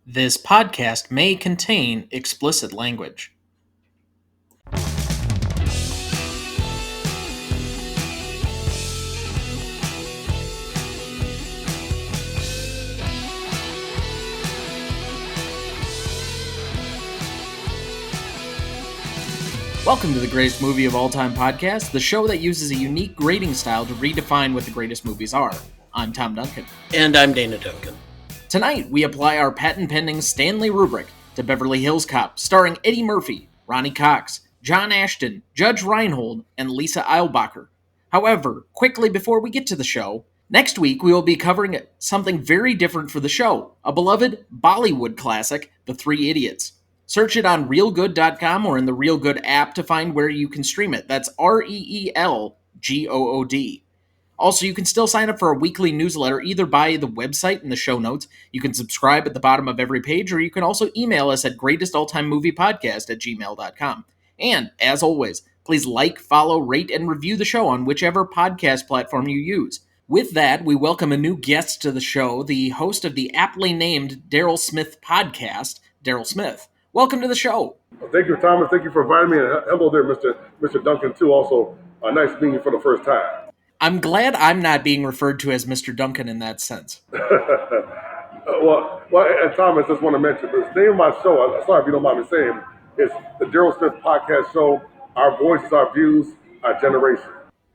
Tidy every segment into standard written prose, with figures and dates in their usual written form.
This podcast may contain explicit language. Welcome to the Greatest Movie of All Time podcast, the show that uses a unique grading style to redefine what the greatest movies are. I'm Tom Duncan. And I'm Dana Duncan. Tonight, we apply our patent-pending Stanley rubric to Beverly Hills Cop, starring Eddie Murphy, Ronny Cox, John Ashton, Judge Reinhold, and Lisa Eilbacher. However, quickly before we get to the show, next week we will be covering something very different for the show, a beloved Bollywood classic, The Three Idiots. Search it on realgood.com or in the Real Good app to find where you can stream it. That's ReelGood. Also, you can still sign up for a weekly newsletter either by the website in the show notes. You can subscribe at the bottom of every page, or you can also email us at greatestalltimemoviepodcast@gmail.com. And, as always, please like, follow, rate, and review the show on whichever podcast platform you use. With that, we welcome a new guest to the show, the host of the aptly named Daryl Smith podcast, Daryl Smith. Welcome to the show. Thank you, Thomas. Thank you for inviting me. And hello there, Mr. Duncan, too. Also, nice meeting you for the first time. I'm glad I'm not being referred to as Mr. Duncan in that sense. well, and Thomas, just want to mention, the name of my show, sorry if you don't mind me saying, is the Daryl Smith Podcast Show, Our Voices, Our Views, Our Generation.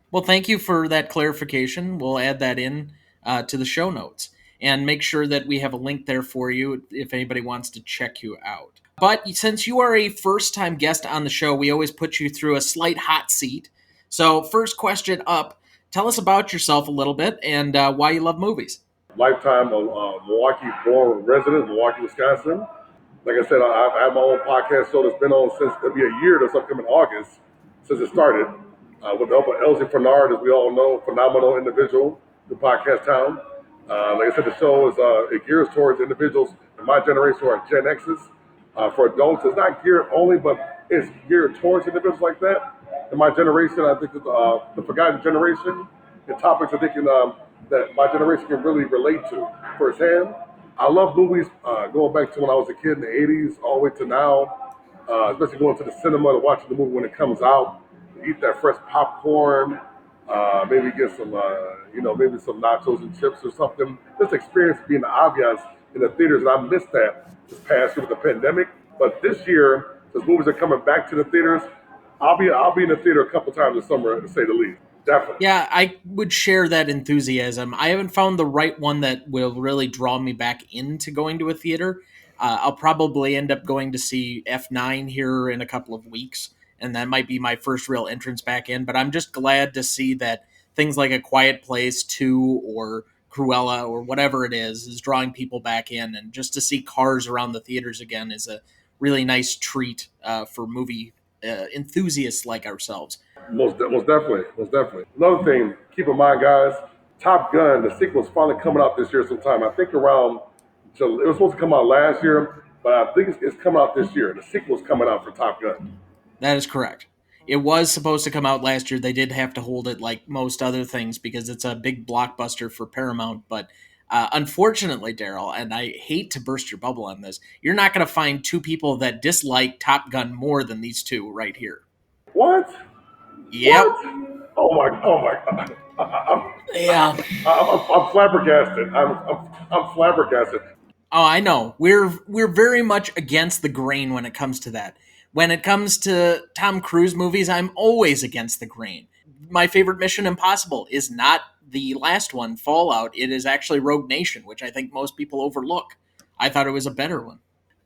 Well, thank you for that clarification. We'll add that in to the show notes and make sure that we have a link there for you if anybody wants to check you out. But since you are a first-time guest on the show, we always put you through a slight hot seat. So first question up, tell us about yourself a little bit and why you love movies. Lifetime Milwaukee-born resident, Milwaukee, Wisconsin. Like I said, I have my own podcast show that's been on since, it'll be a year this upcoming August since it started. With the help of Elsie Fernard, as we all know, phenomenal individual in Podcast Town. Like I said, the show is it gears towards individuals in my generation who are Gen X's. For adults, it's not geared only, but it's geared towards individuals like that. In my generation, I think that the forgotten generation, the topics I think that my generation can really relate to firsthand. I love movies going back to when I was a kid in the 80s, all the way to now, especially going to the cinema to watch the movie when it comes out, to eat that fresh popcorn, maybe get some, maybe some nachos and chips or something. Just experience being the ambiance in the theaters, and I missed that this past year with the pandemic. But this year, since movies are coming back to the theaters, I'll be in the theater a couple times this summer, to say the least. Definitely. Yeah, I would share that enthusiasm. I haven't found the right one that will really draw me back into going to a theater. I'll probably end up going to see F9 here in a couple of weeks, and that might be my first real entrance back in. But I'm just glad to see that things like A Quiet Place 2 or Cruella or whatever it is drawing people back in. And just to see cars around the theaters again is a really nice treat for movie enthusiasts like ourselves. Most definitely. Another thing, keep in mind, guys, Top Gun, the sequel is finally coming out this year sometime. I think it was supposed to come out last year, but I think it's coming out this year. The sequel is coming out for Top Gun. That is correct. It was supposed to come out last year. They did have to hold it like most other things because it's a big blockbuster for Paramount. But unfortunately, Daryl, and I hate to burst your bubble on this, you're not going to find two people that dislike Top Gun more than these two right here. What? Yep. What? Oh my God. I'm flabbergasted. I'm flabbergasted. Oh, I know. We're very much against the grain when it comes to that. When it comes to Tom Cruise movies, I'm always against the grain. My favorite Mission Impossible is not the last one, Fallout. It is actually Rogue Nation, which I think most people overlook. I thought it was a better one.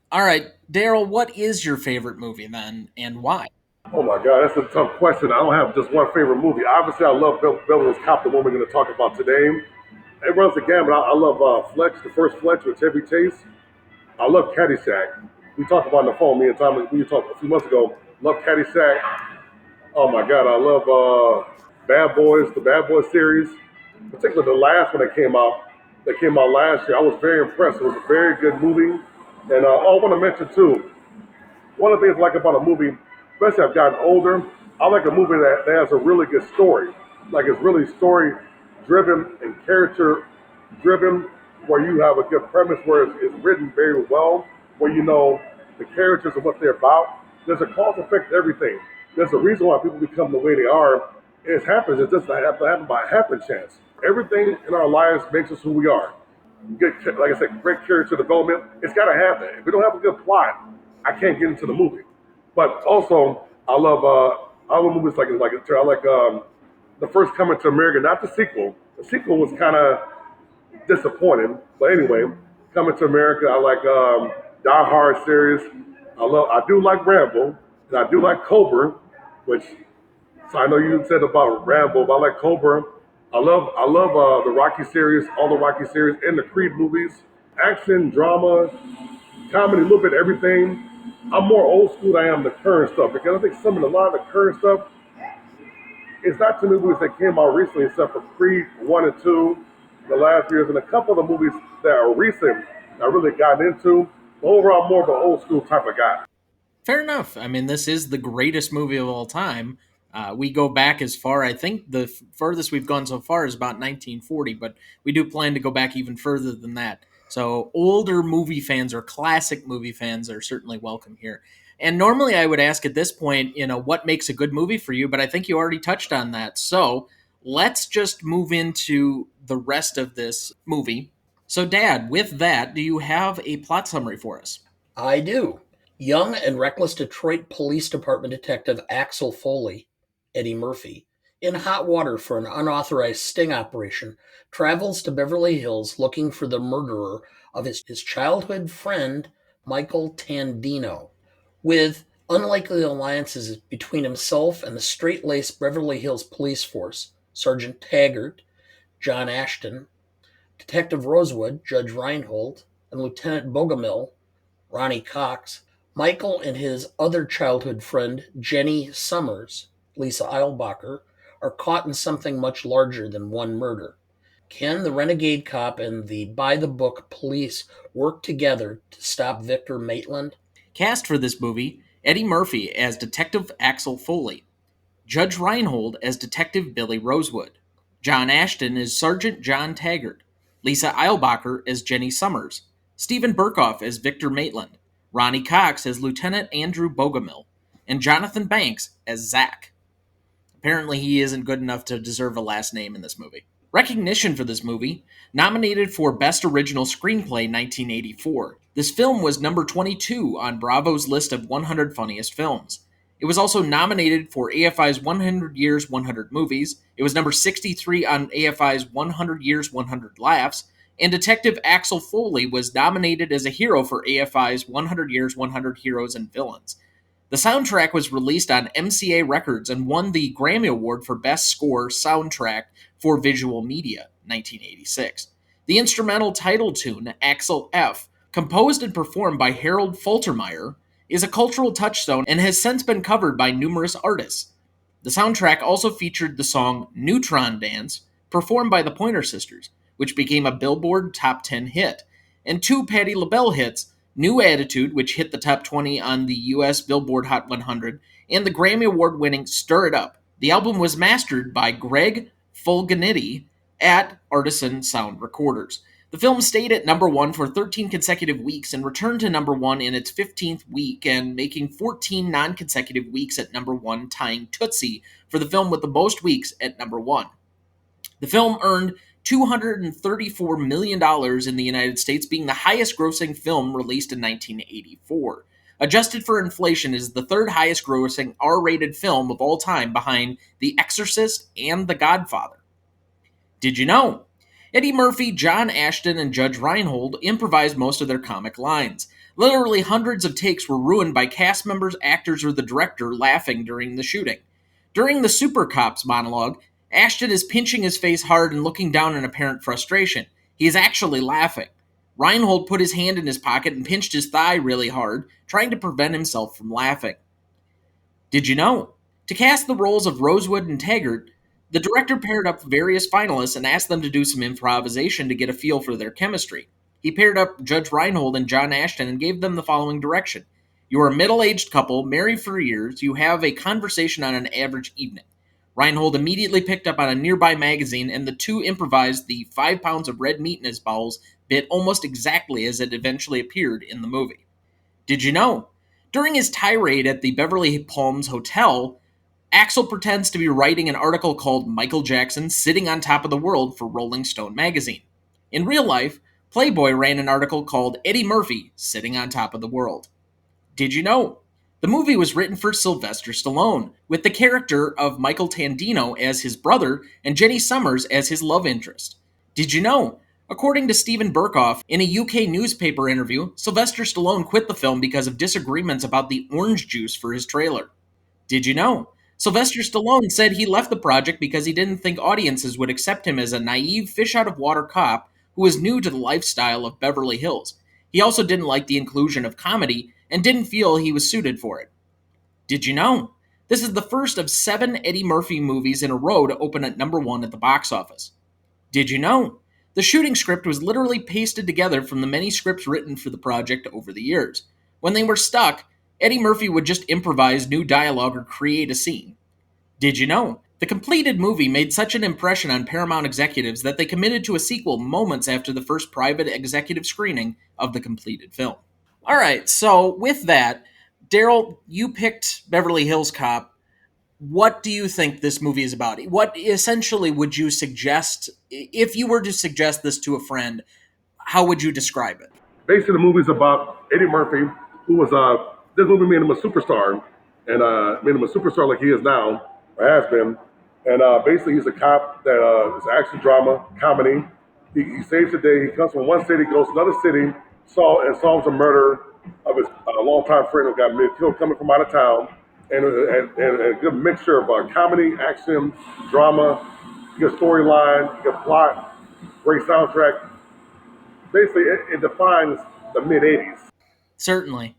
All right, Daryl, what is your favorite movie then, and why? Oh my God, that's a tough question. I don't have just one favorite movie. Obviously, I love Beverly Hills Cop, the one we're going to talk about today. It runs the gamut. I love Fletch, the first Fletch with Chevy Chase. I love Caddyshack. We talked about it on the phone, me and Tom, we talked a few months ago. Love Caddyshack. Oh my God, I love Bad Boys, the Bad Boys series. Particularly the last one that came out last year. I was very impressed. It was a very good movie. And I want to mention too, one of the things I like about a movie, especially I've gotten older, I like a movie that has a really good story. Like it's really story driven and character driven where you have a good premise, where it's written very well, where you know the characters and what they're about. There's a cause effect to everything. There's a reason why people become the way they are. It happens. It doesn't have to happen by happen chance. Everything in our lives makes us who we are. Good, like I said, great character development. It's got to have that. If we don't have a good plot, I can't get into the movie. But also, I love movies I like the first Coming to America, not the sequel. The sequel was kind of disappointing. But anyway, Coming to America, I like Die Hard series. I do like Rambo, and I do like Cobra, which so I know you said about Rambo, but I like Cobra. I love the Rocky series, all the Rocky series, and the Creed movies. Action, drama, comedy, a little bit of everything. I'm more old school than I am the current stuff because I think a lot of the current stuff it's not too many movies that came out recently except for Creed 1 and 2, the last years, and a couple of the movies that are recent I really got into. But overall, more of an old school type of guy. Fair enough. I mean, this is the greatest movie of all time. We go back as far, I think the furthest we've gone so far is about 1940, but we do plan to go back even further than that. So older movie fans or classic movie fans are certainly welcome here. And normally I would ask at this point, what makes a good movie for you, but I think you already touched on that. So let's just move into the rest of this movie. So, Dad, with that, do you have a plot summary for us? I do. Young and reckless Detroit Police Department Detective Axel Foley, Eddie Murphy, in hot water for an unauthorized sting operation, travels to Beverly Hills looking for the murderer of his childhood friend, Michael Tandino. With unlikely alliances between himself and the straight laced Beverly Hills Police Force, Sergeant Taggert, John Ashton, Detective Rosewood, Judge Reinhold, and Lieutenant Bogomil, Ronny Cox, Michael and his other childhood friend, Jenny Summers, Lisa Eilbacher, are caught in something much larger than one murder. Can the renegade cop and the by the book police work together to stop Victor Maitland? Cast for this movie: Eddie Murphy as Detective Axel Foley, Judge Reinhold as Detective Billy Rosewood, John Ashton as Sergeant John Taggart, Lisa Eilbacher as Jenny Summers, Stephen Berkoff as Victor Maitland, Ronny Cox as Lieutenant Andrew Bogomil, and Jonathan Banks as Zach. Apparently, he isn't good enough to deserve a last name in this movie. Recognition for this movie: nominated for Best Original Screenplay 1984. This film was number 22 on Bravo's list of 100 funniest films. It was also nominated for AFI's 100 Years 100 Movies. It was number 63 on AFI's 100 Years 100 Laughs. And Detective Axel Foley was nominated as a hero for AFI's 100 Years 100 Heroes and Villains. The soundtrack was released on MCA Records and won the Grammy Award for Best Score Soundtrack for Visual Media, 1986. The instrumental title tune, Axel F., composed and performed by Harold Faltermeyer, is a cultural touchstone and has since been covered by numerous artists. The soundtrack also featured the song Neutron Dance, performed by the Pointer Sisters, which became a Billboard Top 10 hit, and two Patti LaBelle hits, New Attitude, which hit the top 20 on the US Billboard Hot 100, and the Grammy Award winning Stir It Up. The album was mastered by Greg Fulganitti at Artisan Sound Recorders. The film stayed at number one for 13 consecutive weeks and returned to number one in its 15th week, and making 14 non consecutive weeks at number one, tying Tootsie for the film with the most weeks at number one. The film earned $234 million in the United States, being the highest grossing film released in 1984. Adjusted for inflation, is the third highest grossing R-rated film of all time, behind The Exorcist and The Godfather. Did you know? Eddie Murphy, John Ashton, and Judge Reinhold improvised most of their comic lines. Literally hundreds of takes were ruined by cast members, actors, or the director laughing during the shooting. During the Super Cops monologue, Ashton is pinching his face hard and looking down in apparent frustration. He is actually laughing. Reinhold put his hand in his pocket and pinched his thigh really hard, trying to prevent himself from laughing. Did you know? To cast the roles of Rosewood and Taggert, the director paired up various finalists and asked them to do some improvisation to get a feel for their chemistry. He paired up Judge Reinhold and John Ashton and gave them the following direction. You are a middle-aged couple, married for years. You have a conversation on an average evening. Reinhold immediately picked up on a nearby magazine, and the two improvised the 5 pounds of red meat in his bowels bit almost exactly as it eventually appeared in the movie. Did you know? During his tirade at the Beverly Palms Hotel, Axel pretends to be writing an article called Michael Jackson Sitting on Top of the World for Rolling Stone magazine. In real life, Playboy ran an article called Eddie Murphy Sitting on Top of the World. Did you know? The movie was written for Sylvester Stallone, with the character of Michael Tandino as his brother and Jenny Summers as his love interest. Did you know? According to Stephen Berkoff, in a UK newspaper interview, Sylvester Stallone quit the film because of disagreements about the orange juice for his trailer. Did you know? Sylvester Stallone said he left the project because he didn't think audiences would accept him as a naive, fish out of water cop who was new to the lifestyle of Beverly Hills. He also didn't like the inclusion of comedy and didn't feel he was suited for it. Did you know? This is the first of 7 Eddie Murphy movies in a row to open at number 1 at the box office. Did you know? The shooting script was literally pasted together from the many scripts written for the project over the years. When they were stuck, Eddie Murphy would just improvise new dialogue or create a scene. Did you know? The completed movie made such an impression on Paramount executives that they committed to a sequel moments after the first private executive screening of the completed film. All right, so with that, Daryl, you picked Beverly Hills Cop. What do you think this movie is about? What essentially would you suggest, if you were to suggest this to a friend, how would you describe it? Basically, the movie's about Eddie Murphy, who was this movie made him a superstar, and made him a superstar like he is now, or has been. And basically, he's a cop that is action drama, comedy. He saves the day. He comes from one city, goes to another city, solves a murder of his longtime friend who got killed coming from out of town, and a good mixture of comedy, action, drama, good storyline, good plot, great soundtrack. Basically, it defines the mid '80s. Certainly.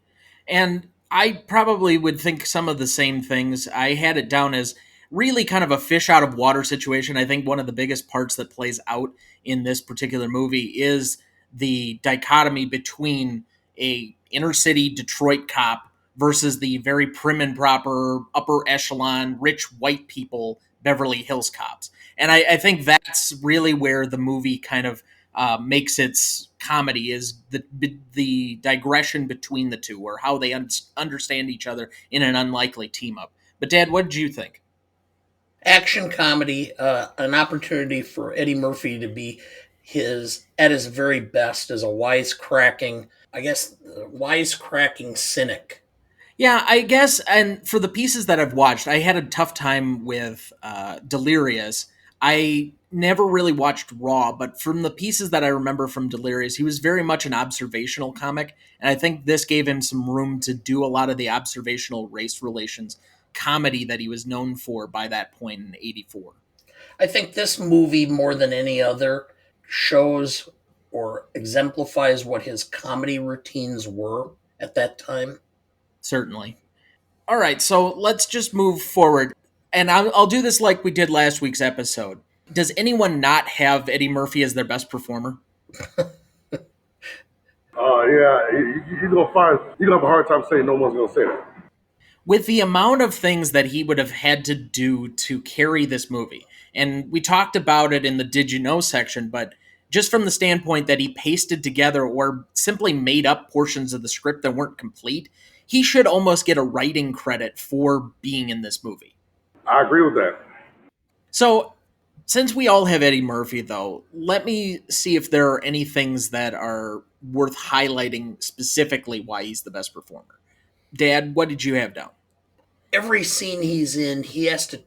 And I probably would think some of the same things. I had it down as really kind of a fish out of water situation. I think one of the biggest parts that plays out in this particular movie is the dichotomy between a inner city Detroit cop versus the very prim and proper upper echelon rich white people Beverly Hills cops. And I think that's really where the movie kind of makes its comedy is the digression between the two, or how they understand each other in an unlikely team up. But Dad, what did you think? Action comedy, an opportunity for Eddie Murphy to be at his very best as a wisecracking cynic. Yeah, I guess, and for the pieces that I've watched, I had a tough time with Delirious. I never really watched Raw, but from the pieces that I remember from Delirious, he was very much an observational comic, and I think this gave him some room to do a lot of the observational race relations comedy that he was known for by that point in '84. I think this movie, more than any other, shows or exemplifies what his comedy routines were at that time. Certainly. All right, so let's just move forward. And I'll do this like we did last week's episode. Does anyone not have Eddie Murphy as their best performer? Yeah, you're gonna have a hard time saying no one's gonna say that. With the amount of things that he would have had to do to carry this movie, and we talked about it in the Did You Know section, but just from the standpoint that he pasted together or simply made up portions of the script that weren't complete, he should almost get a writing credit for being in this movie. I agree with that. So, since we all have Eddie Murphy, though, let me see if there are any things that are worth highlighting specifically why he's the best performer. Dad, what did you have down? Every scene he's in, he has to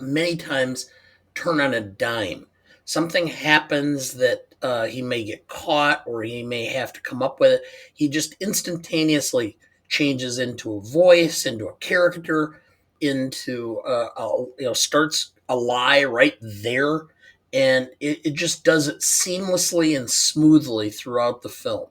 many times turn on a dime. Something happens that he may get caught or he may have to come up with it. He just instantaneously changes into a voice, into a character, into starts a lie right there, and it just does it seamlessly and smoothly throughout the film.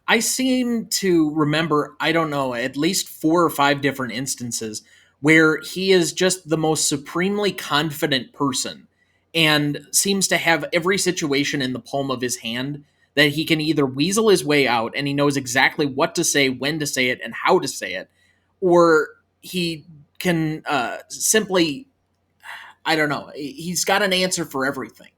I seem to remember, I don't know, at least 4 or 5 different instances where he is just the most supremely confident person and seems to have every situation in the palm of his hand, that he can either weasel his way out and he knows exactly what to say, when to say it, and how to say it, or he can simply I don't know. He's got an answer for everything.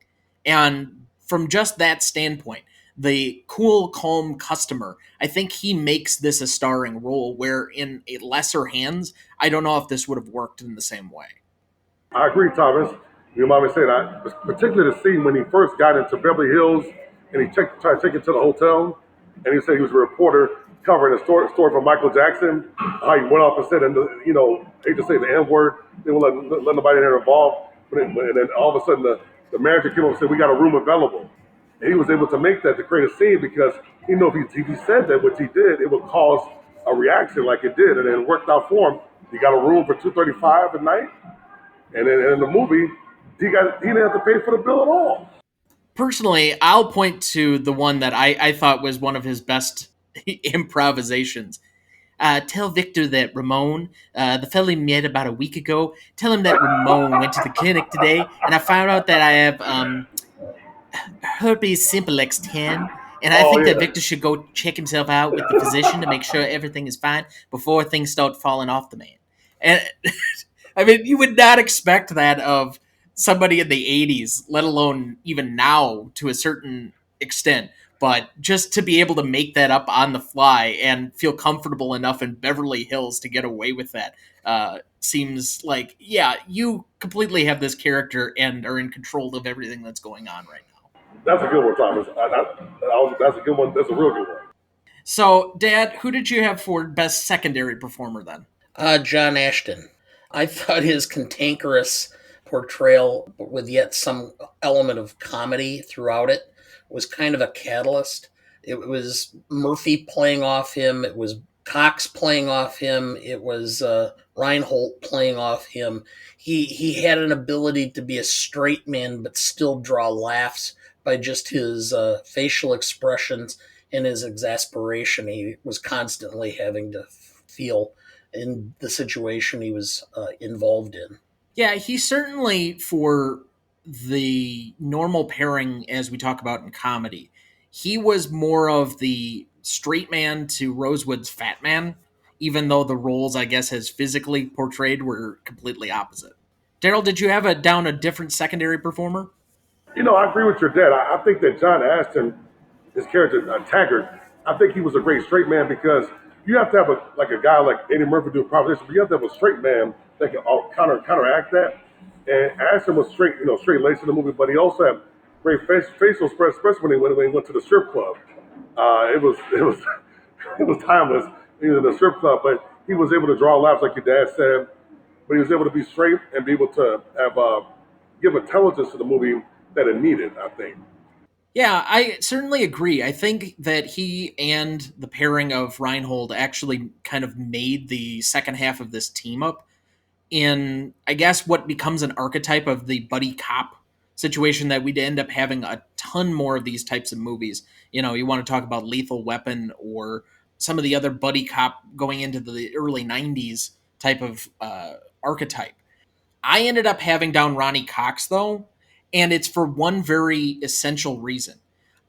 And from just that standpoint, the cool, calm customer, I think he makes this a starring role where in a lesser hands, I don't know if this would have worked in the same way. I agree, Thomas. You might be saying that, particularly the scene when he first got into Beverly Hills and he tried to take it to the hotel, and he said he was a reporter covering a story for Michael Jackson. How he went off and said, and hate to say the N word, they won't let nobody in there involved. And then all of a sudden, the manager came up and said, "We got a room available." And he was able to make that to create a scene because he knew if he said that, which he did, it would cause a reaction like it did, and it worked out for him. He got a room for 235 at night. And then in the movie, he didn't have to pay for the bill at all. Personally, I'll point to the one that I thought was one of his best improvisations. Tell Victor that Ramon, the fella he met about a week ago, tell him that Ramon went to the clinic today, and I found out that I have herpes simplex 10, and I Oh think that yeah, Victor should go check himself out with the physician to make sure everything is fine before things start falling off the man. And I mean, you would not expect that of somebody in the 80s, let alone even now to a certain extent. But just to be able to make that up on the fly and feel comfortable enough in Beverly Hills to get away with that seems like, yeah, you completely have this character and are in control of everything that's going on right now. that's a good one, Thomas. That's a good one. That's a real good one. So, Dad, who did you have for best secondary performer then? John Ashton. I thought his cantankerous portrayal, with yet some element of comedy throughout it, was kind of a catalyst. It was Murphy playing off him. It was Cox playing off him. It was Reinhold playing off him. He had an ability to be a straight man, but still draw laughs by just his facial expressions and his exasperation he was constantly having to feel in the situation he was involved in. Yeah, he certainly, for the normal pairing, as we talk about in comedy, he was more of the straight man to Rosewood's fat man, even though the roles, I guess, as physically portrayed were completely opposite. Daryl, did you have down a different secondary performer? I agree with your dad. I think that John Ashton, his character Taggert, I think he was a great straight man because you have to have a guy like Eddie Murphy do improvisation, but you have to have a straight man that can counteract that. And Ashton was straight laced in the movie, but he also had great facial expression, especially when he went to the strip club. It was it was timeless. He was in the strip club, but he was able to draw laughs like your dad said. But he was able to be straight and be able to have give intelligence to the movie that it needed. I think. Yeah, I certainly agree. I think that he and the pairing of Reinhold actually kind of made the second half of this team up in, I guess, what becomes an archetype of the buddy cop situation that we'd end up having a ton more of these types of movies. You want to talk about Lethal Weapon or some of the other buddy cop going into the early 90s type of archetype. I ended up having down Ronny Cox, though, and it's for one very essential reason.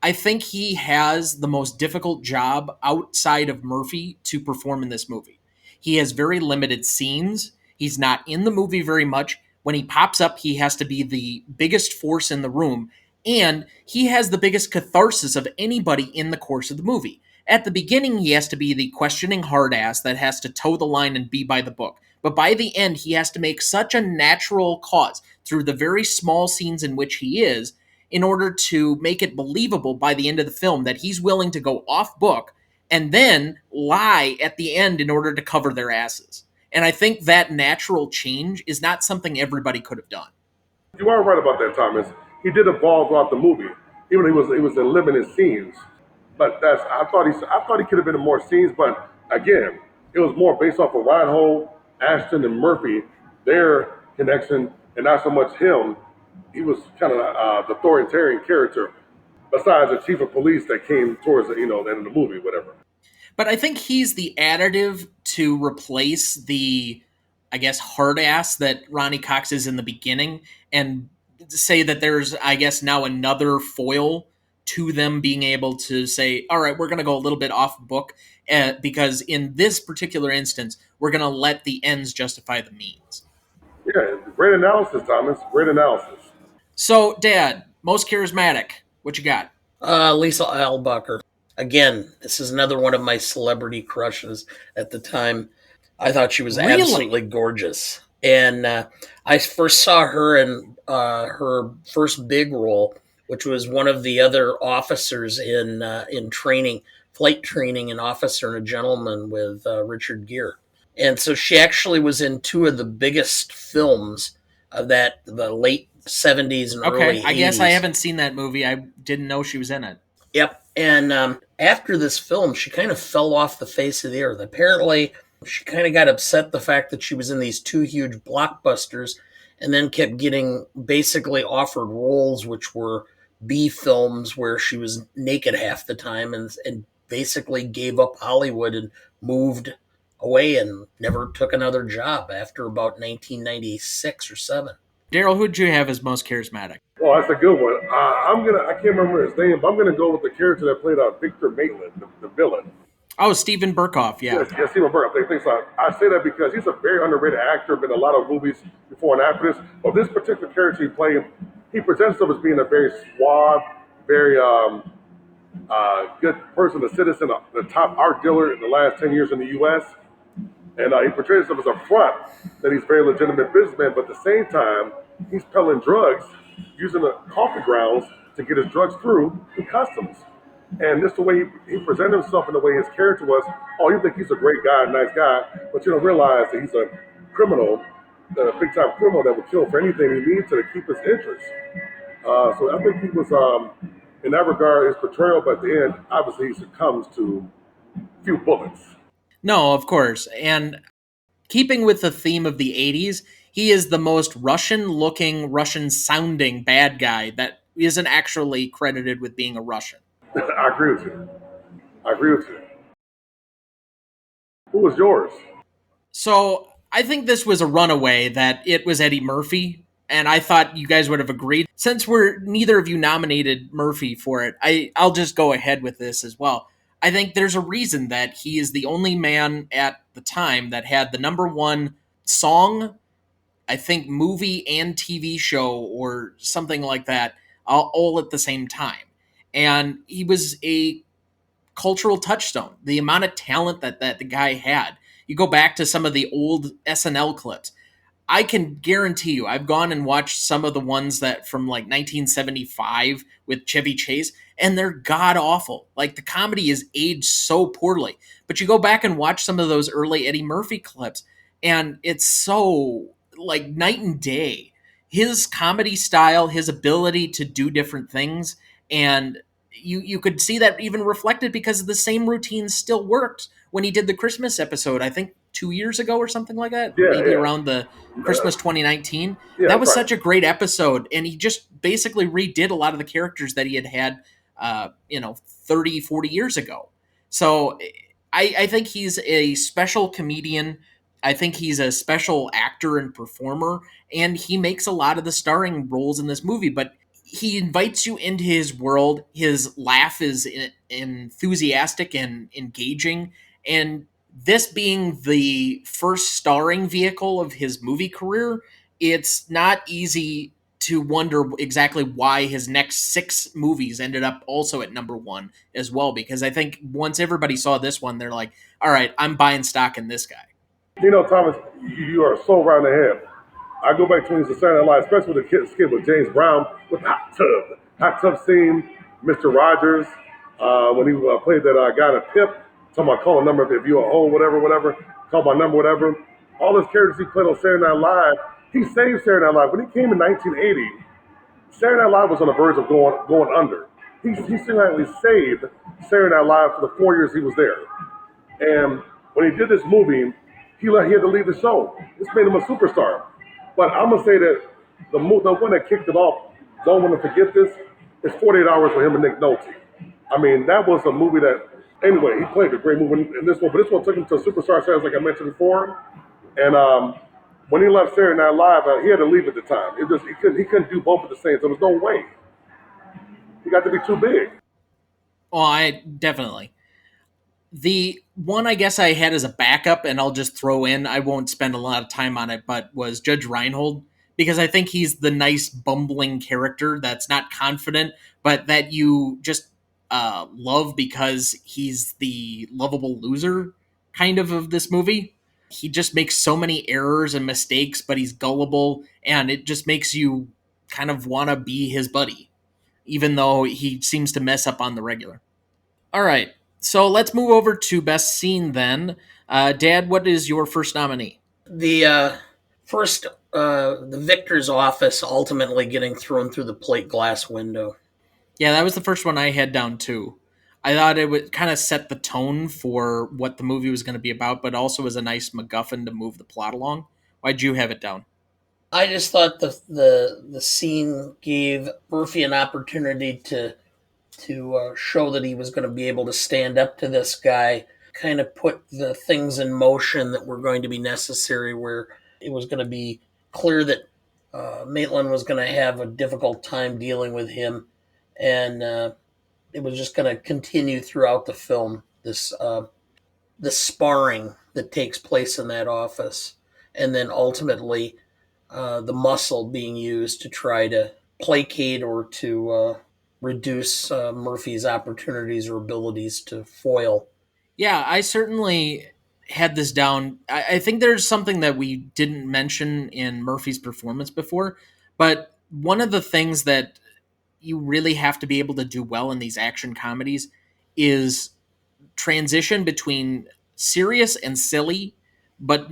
I think he has the most difficult job outside of Murphy to perform in this movie. He has very limited scenes. He's not in the movie very much. When he pops up, he has to be the biggest force in the room, and he has the biggest catharsis of anybody in the course of the movie. At the beginning, he has to be the questioning hard ass that has to toe the line and be by the book. But by the end, he has to make such a natural cause through the very small scenes in which he is in order to make it believable by the end of the film that he's willing to go off book and then lie at the end in order to cover their asses. And I think that natural change is not something everybody could have done. You are right about that, Thomas. He did evolve throughout the movie, even though he was in limited scenes. But I thought he could have been in more scenes. But again, it was more based off of Reinhold, Ashton, and Murphy, their connection, and not so much him. He was kind of the authoritarian character, besides the chief of police that came towards the end of the movie, whatever. But I think he's the additive to replace the, I guess, hard ass that Ronny Cox is in the beginning and say that there's, I guess, now another foil to them being able to say, all right, we're going to go a little bit off book because in this particular instance, we're going to let the ends justify the means. Yeah, Great analysis, Thomas. Great analysis. So, Dad, most charismatic. What you got? Lisa Eilbacher. Again, this is another one of my celebrity crushes at the time. I thought she was absolutely Really? gorgeous. And I first saw her in her first big role, which was one of the other officers in training, flight training, an officer and a gentleman with Richard Gere. And so she actually was in two of the biggest films of the late 70s and Okay, early I guess I 80s. haven't seen that movie. I didn't know she was in it. Yep. And after this film, she kind of fell off the face of the earth. Apparently, she kind of got upset the fact that she was in these two huge blockbusters and then kept getting basically offered roles which were B films where she was naked half the time and basically gave up Hollywood and moved away and never took another job after about 1996 or 7. Daryl, who'd you have as most charismatic? Oh, that's a good one. I can't remember his name, but I'm gonna go with the character that played Victor Maitland, the villain. Oh, Stephen Berkoff, yeah. Yes, Stephen Burke. I think so. I say that because he's a very underrated actor. Been in a lot of movies before and after this. But this particular character he played, he presents himself as being a very suave, very good person, a citizen, the top art dealer in the last 10 years in the U.S. And he portrays himself as a front that he's a very legitimate businessman, but at the same time, he's peddling drugs using the coffee grounds to get his drugs through customs. And just the way he presented himself and the way his character was, oh, you think he's a great guy, nice guy, but you don't realize that he's a criminal, a big time criminal that would kill for anything he needs to keep his interests. So I think he was, in that regard, his portrayal, but at the end, obviously, he succumbs to a few bullets. No, of course. And keeping with the theme of the 80s, he is the most Russian looking, Russian sounding bad guy that isn't actually credited with being a Russian. I agree with you. I agree with you. Who was yours? So I think this was a runaway that it was Eddie Murphy, and I thought you guys would have agreed. Since neither of you nominated Murphy for it, I'll just go ahead with this as well. I think there's a reason that he is the only man at the time that had the number one song, I think movie and TV show or something like that, all at the same time. And he was a cultural touchstone. The amount of talent that the guy had. You go back to some of the old SNL clips. I can guarantee you, I've gone and watched some of the ones that from like 1975 with Chevy Chase, and they're god awful. Like the comedy is aged so poorly. But you go back and watch some of those early Eddie Murphy clips, and it's so like night and day. His comedy style, his ability to do different things, and you could see that even reflected because the same routine still worked when he did the Christmas episode, I think 2 years ago or something like that, Yeah, maybe yeah. around the Christmas 2019. Yeah, That that's was right. such a great episode. And he just basically redid a lot of the characters that he had 30, 40 years ago. So I think he's a special comedian. I think he's a special actor and performer, and he makes a lot of the starring roles in this movie. But he invites you into his world. His laugh is enthusiastic and engaging. And this being the first starring vehicle of his movie career, it's not easy to wonder exactly why his next six movies ended up also at number one as well. Because I think once everybody saw this one, they're like, all right, I'm buying stock in this guy. Thomas, you are so right in the head. I go back to when he was a Saturday Night Live, especially with the skit with James Brown with Hot Tub Scene, Mr. Rogers, when he played that guy in a pip, talking about call a number if you're a hoe, whatever, call my number, whatever. All those characters he played on Saturday Night Live, he saved Saturday Night Live. When he came in 1980, Saturday Night Live was on the verge of going under. He single-handedly saved Saturday Night Live for the 4 years he was there. And when he did this movie, he had to leave the show. This made him a superstar. But I'm gonna say that the one that kicked it off, don't want to forget this, is 48 Hours with him and Nick Nolte. I mean, that was a movie that, anyway, he played a great movie in this one, but this one took him to superstar status, like I mentioned before. And when he left Saturday Night Live, he had to leave at the time. He couldn't do both at the same time. There was no way. He got to be too big. Oh, I definitely. The one I guess I had as a backup, and I'll just throw in, I won't spend a lot of time on it, but was Judge Reinhold. because I think he's the nice bumbling character that's not confident, but that you just love because he's the lovable loser kind of this movie. He just makes so many errors and mistakes, but he's gullible, and it just makes you kind of want to be his buddy, even though he seems to mess up on the regular. All right, so let's move over to best scene then. Dad, what is your first nominee? The first, the Victor's office ultimately getting thrown through the plate glass window. Yeah, that was the first one I had down too. I thought it would kind of set the tone for what the movie was going to be about, but also was a nice MacGuffin to move the plot along. Why'd you have it down? I just thought the scene gave Murphy an opportunity to show that he was going to be able to stand up to this guy, kind of put the things in motion that were going to be necessary, where it was going to be clear that Maitland was going to have a difficult time dealing with him, and it was just going to continue throughout the film. The sparring that takes place in that office, and then ultimately the muscle being used to try to placate or to reduce Murphy's opportunities or abilities to foil. Yeah, I certainly had this down. I think there's something that we didn't mention in Murphy's performance before, but one of the things that you really have to be able to do well in these action comedies is transition between serious and silly, but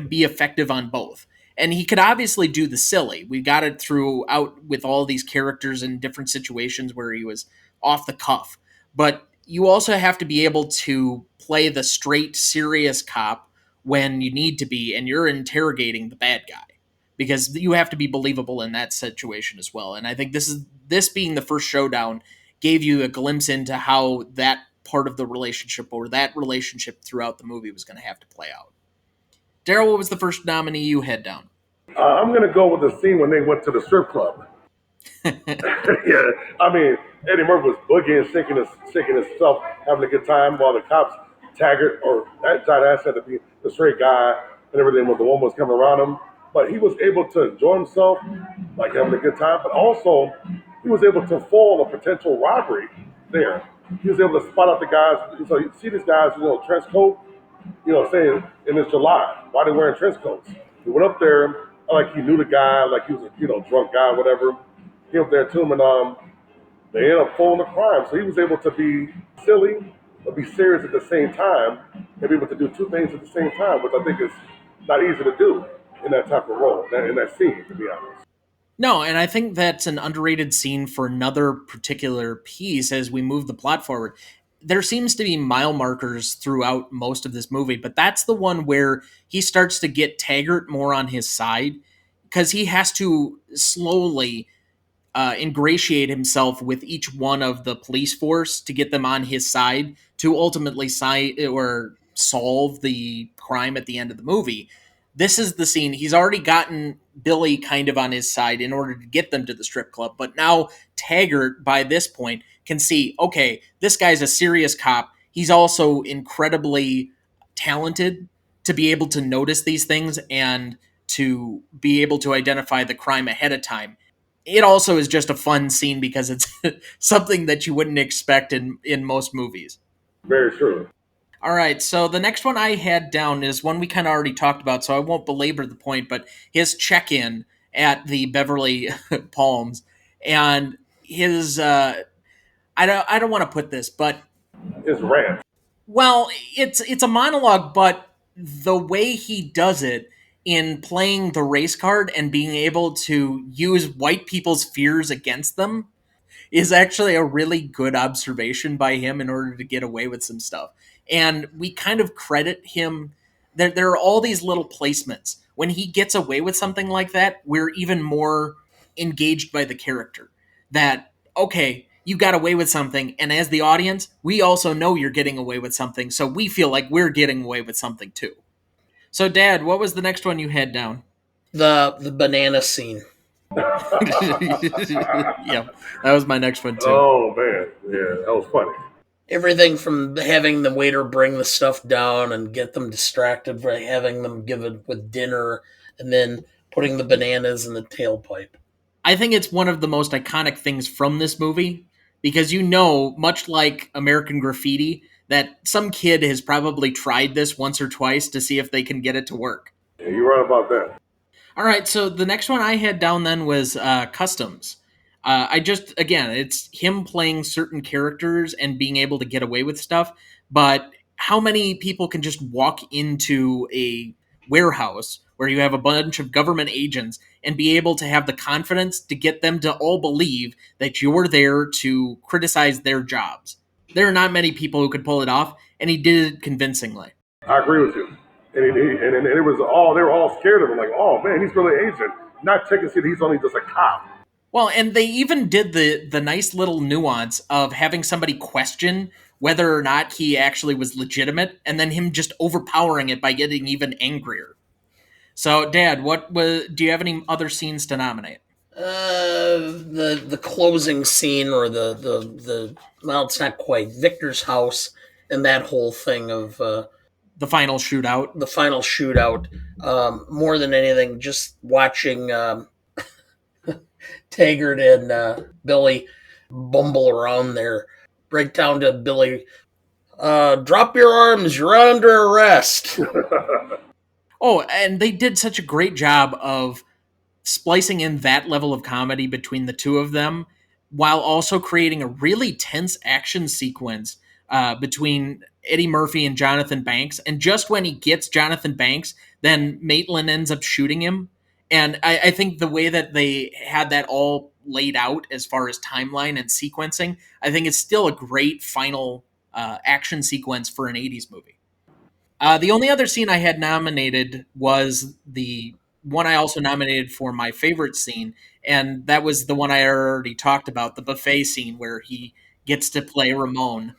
be effective on both. And he could obviously do the silly. We got it throughout with all these characters in different situations where he was off the cuff. But you also have to be able to play the straight, serious cop when you need to be, and you're interrogating the bad guy because you have to be believable in that situation as well. And I think this being the first showdown gave you a glimpse into how that part of the relationship or that relationship throughout the movie was going to have to play out. Daryl, what was the first nominee you had down? I'm going to go with the scene when they went to the strip club. Yeah, I mean, Eddie Murphy was boogieing, shaking himself, having a good time, while the cops, Taggert, or that John Ash had to be the straight guy and everything, when the woman was coming around him. But he was able to enjoy himself, like having a good time, but also he was able to foil a potential robbery there. He was able to spot out the guys. So you see these guys, trench coat, saying, and it's July. Why they wearing trench coats? He went up there like he knew the guy, like he was a drunk guy, whatever. He up there to him, and they ended up foiling the crime. So he was able to be silly but be serious at the same time, and be able to do two things at the same time, which I think is not easy to do in that type of role, in that scene, to be honest. No, and I think that's an underrated scene for another particular piece as we move the plot forward. There seems to be mile markers throughout most of this movie, but that's the one where he starts to get Taggert more on his side because he has to slowly ingratiate himself with each one of the police force to get them on his side to ultimately or solve the crime at the end of the movie. This is the scene. He's already gotten Billy kind of on his side in order to get them to the strip club, but now Taggart, by this point, can see, okay, this guy's a serious cop. He's also incredibly talented to be able to notice these things and to be able to identify the crime ahead of time. It also is just a fun scene because it's something that you wouldn't expect in most movies. Very true. All right, so the next one I had down is one we kind of already talked about, so I won't belabor the point, but his check-in at the Beverly Palms and his I don't want to put this, but It's rant. well, it's a monologue, but the way he does it in playing the race card and being able to use white people's fears against them is actually a really good observation by him in order to get away with some stuff. And we kind of credit him. There are all these little placements. When he gets away with something like that, we're even more engaged by the character. That, okay, you got away with something. And as the audience, we also know you're getting away with something. So we feel like we're getting away with something too. So, Dad, what was the next one you had down? The banana scene. Yeah, that was my next one too. Oh man, yeah, that was funny. Everything from having the waiter bring the stuff down and get them distracted by having them give it with dinner, and then putting the bananas in the tailpipe. I think it's one of the most iconic things from this movie because much like American Graffiti, that some kid has probably tried this once or twice to see if they can get it to work. Yeah, you're right about that. All right, so the next one I had down then was Customs. Again, it's him playing certain characters and being able to get away with stuff, but how many people can just walk into a warehouse where you have a bunch of government agents and be able to have the confidence to get them to all believe that you're there to criticize their jobs? There are not many people who could pull it off, and he did it convincingly. I agree with you. And it was all, they were all scared of him, like, oh man, he's really an agent. Not checking shit, he's only just a cop. Well, and they even did the nice little nuance of having somebody question whether or not he actually was legitimate, and then him just overpowering it by getting even angrier. So, Dad, do you have any other scenes to nominate? The closing scene, or the well, it's not quite Victor's house, and that whole thing of The final shootout. the final shootout. More than anything, just watching Taggert and Billy bumble around there, right down to Billy. Drop your arms, you're under arrest. Oh, and they did such a great job of splicing in that level of comedy between the two of them while also creating a really tense action sequence between Eddie Murphy and Jonathan Banks. And just when he gets Jonathan Banks, then Maitland ends up shooting him. And I think the way that they had that all laid out as far as timeline and sequencing, I think it's still a great final action sequence for an 80s movie. The only other scene I had nominated was the one I also nominated for my favorite scene, and that was the one I already talked about, the buffet scene where he gets to play Ramon.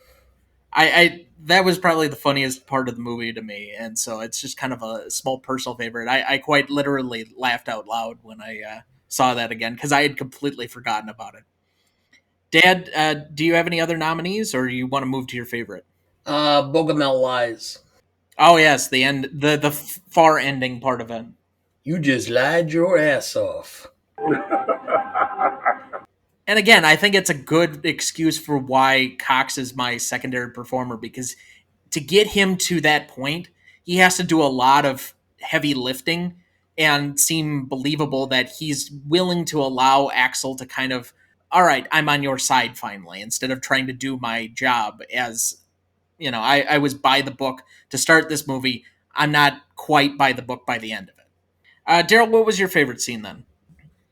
I that was probably the funniest part of the movie to me, and so it's just kind of a small personal favorite. I quite literally laughed out loud when I saw that again because I had completely forgotten about it. Dad, do you have any other nominees, or you want to move to your favorite? Bogomil lies. Oh yes, the end, the far ending part of it. You just lied your ass off. And again, I think it's a good excuse for why Cox is my secondary performer because to get him to that point, he has to do a lot of heavy lifting and seem believable that he's willing to allow Axel to kind of, all right, I'm on your side finally, instead of trying to do my job as, I was by the book to start this movie. I'm not quite by the book by the end of it. Daryl, what was your favorite scene then?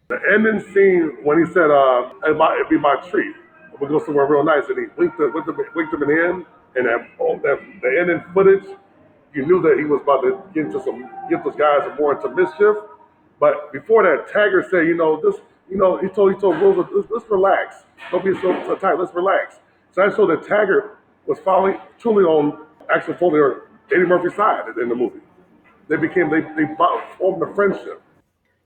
The ending scene when he said, it'd be my treat. We'll go somewhere real nice. And he winked him in, and the ending footage, you knew that he was about to get those guys more into mischief. But before that, Taggart said, he told Rosa, let's relax. Don't be so tight. Let's relax. So I showed that Taggart was finally truly on Axel Foley or Eddie Murphy's side in the movie. They formed a friendship.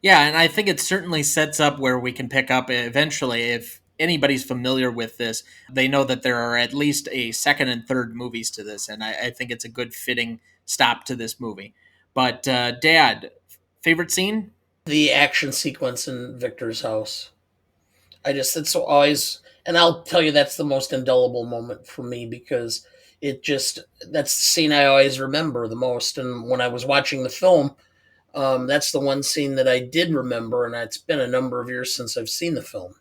Yeah, and I think it certainly sets up where we can pick up eventually. If anybody's familiar with this, they know that there are at least a second and third movies to this, and I think it's a good fitting stop to this movie. But, Dad, favorite scene? The action sequence in Victor's house. It's so always, and I'll tell you, that's the most indelible moment for me because that's the scene I always remember the most. And when I was watching the film, that's the one scene that I did remember, and it's been a number of years since I've seen the film.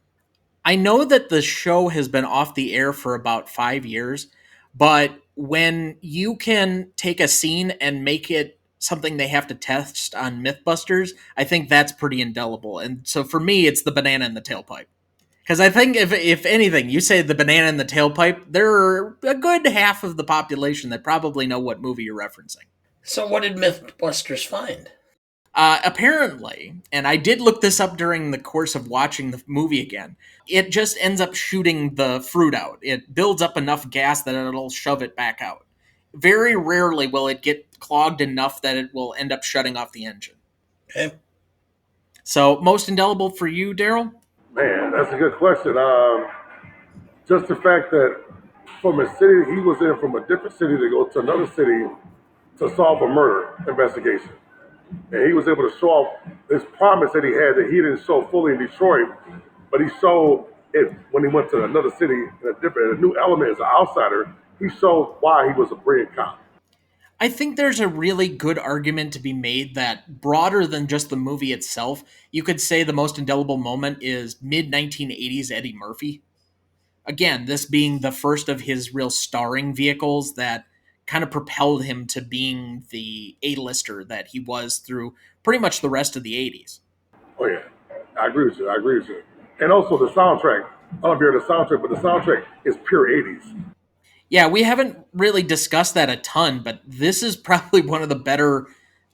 I know that the show has been off the air for about 5 years, but when you can take a scene and make it something they have to test on Mythbusters, I think that's pretty indelible. And so for me, it's the banana in the tailpipe. Because I think if anything, you say the banana in the tailpipe, there are a good half of the population that probably know what movie you're referencing. So, what did Mythbusters find? Apparently, and I did look this up during the course of watching the movie again, it just ends up shooting the fruit out. It builds up enough gas that it'll shove it back out. Very rarely will it get clogged enough that it will end up shutting off the engine. Okay. So, most indelible for you, Daryl? Man, that's a good question. Just the fact that from a city he was in, from a different city to go to another city to solve a murder investigation. And he was able to show off this promise that he had that he didn't show fully in Detroit, but he showed it when he went to another city in a new element as an outsider. He showed why he was a brilliant cop. I think there's a really good argument to be made that broader than just the movie itself, you could say the most indelible moment is mid 1980s Eddie Murphy. Again, this being the first of his real starring vehicles that kind of propelled him to being the A-lister that he was through pretty much the rest of the 80s. Oh yeah, I agree with you. I agree with you. And also the soundtrack. I don't know if you heard the soundtrack, but the soundtrack is pure '80s. Yeah, we haven't really discussed that a ton, but this is probably one of the better,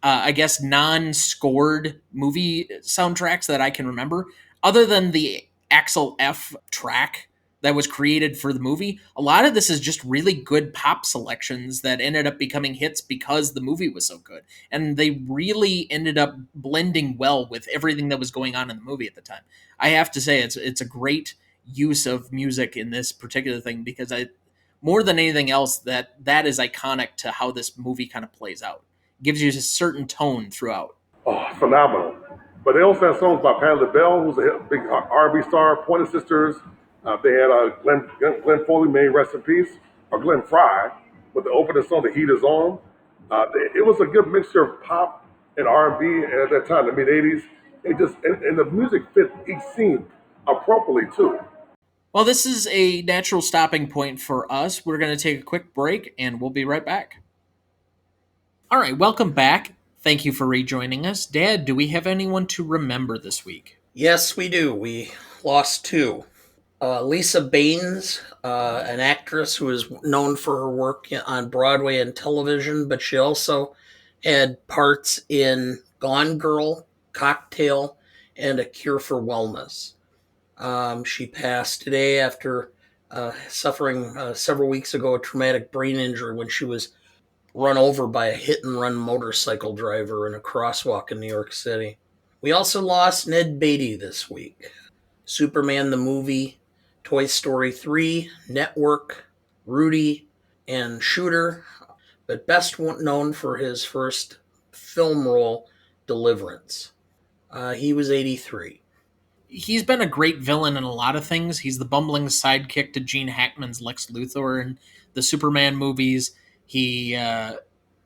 I guess, non-scored movie soundtracks that I can remember. Other than the Axel F track that was created for the movie, a lot of this is just really good pop selections that ended up becoming hits because the movie was so good. And they really ended up blending well with everything that was going on in the movie at the time. I have to say, it's a great use of music in this particular thing because I more than anything else, that is iconic to how this movie kind of plays out. It gives you a certain tone throughout. Oh, phenomenal. But they also had songs by Patti LaBelle, who's a big R&B star, Pointer Sisters. They had Glenn Foley, may he rest in peace, or Glenn Fry, with the opening song, "The Heat Is On." It was a good mixture of pop and R&B at that time, the mid '80s. And the music fit each scene appropriately too. Well, this is a natural stopping point for us. We're going to take a quick break and we'll be right back. All right, welcome back. Thank you for rejoining us. Dad, do we have anyone to remember this week? Yes, we do. We lost two. Lisa Baines, an actress who is known for her work on Broadway and television, but she also had parts in Gone Girl, Cocktail, and A Cure for Wellness. She passed today after suffering several weeks ago a traumatic brain injury when she was run over by a hit and run motorcycle driver in a crosswalk in New York City. We also lost Ned Beatty this week. Superman the movie, Toy Story 3, Network, Rudy, and Shooter, but best known for his first film role, Deliverance. He was 83. He's been a great villain in a lot of things. He's the bumbling sidekick to Gene Hackman's Lex Luthor in the Superman movies. He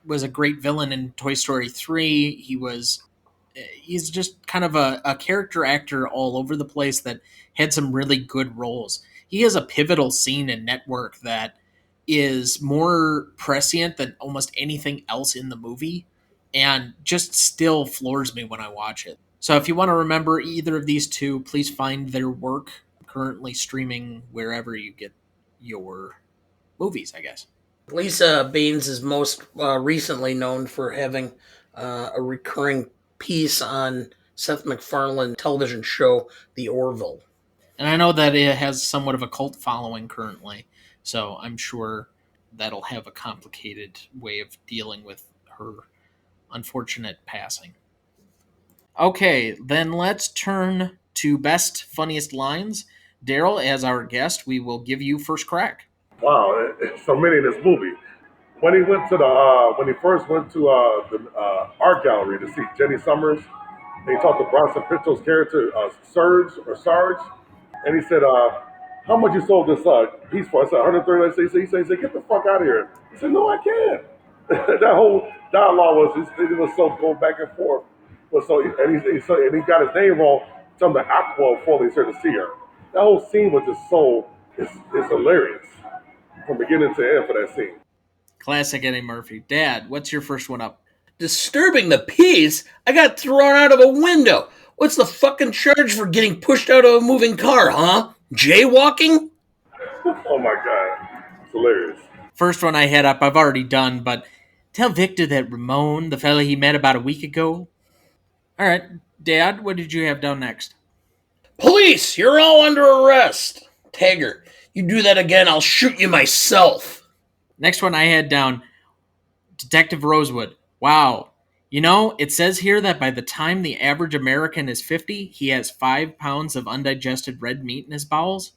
was a great villain in Toy Story 3. He's just kind of a character actor all over the place that had some really good roles. He has a pivotal scene in Network that is more prescient than almost anything else in the movie and just still floors me when I watch it. So if you want to remember either of these two, please find their work currently streaming wherever you get your movies, I guess. Lisa Baines is most recently known for having a recurring piece on Seth MacFarlane's television show, The Orville. And I know that it has somewhat of a cult following currently, so I'm sure that'll have a complicated way of dealing with her unfortunate passing. Okay, then let's turn to best funniest lines. Daryl, as our guest, we will give you first crack. Wow, so many in this movie. When he first went to the art gallery to see Jenny Summers, and he talked to Bronson Pinchot's character, Sarge, and he said, "How much you sold this piece for?" I said, "130." He said, "Get the fuck out of here." He said, "No, I can't." That whole dialogue it was so going back and forth. But and he got his name wrong. Some of the Aqua Foley's here to see her. That whole scene was just it's hilarious from beginning to end for that scene. Classic Eddie Murphy. Dad, what's your first one up? Disturbing the peace? I got thrown out of a window. What's the fucking charge for getting pushed out of a moving car, huh? Jaywalking? Oh my god, it's hilarious. First one I had up, I've already done, but tell Victor that Ramon, the fella he met about a week ago. All right, Dad, what did you have down next? Police, you're all under arrest. Taggert, you do that again, I'll shoot you myself. Next one I had down, Detective Rosewood. Wow. You know, it says here that by the time the average American is 50, he has 5 pounds of undigested red meat in his bowels.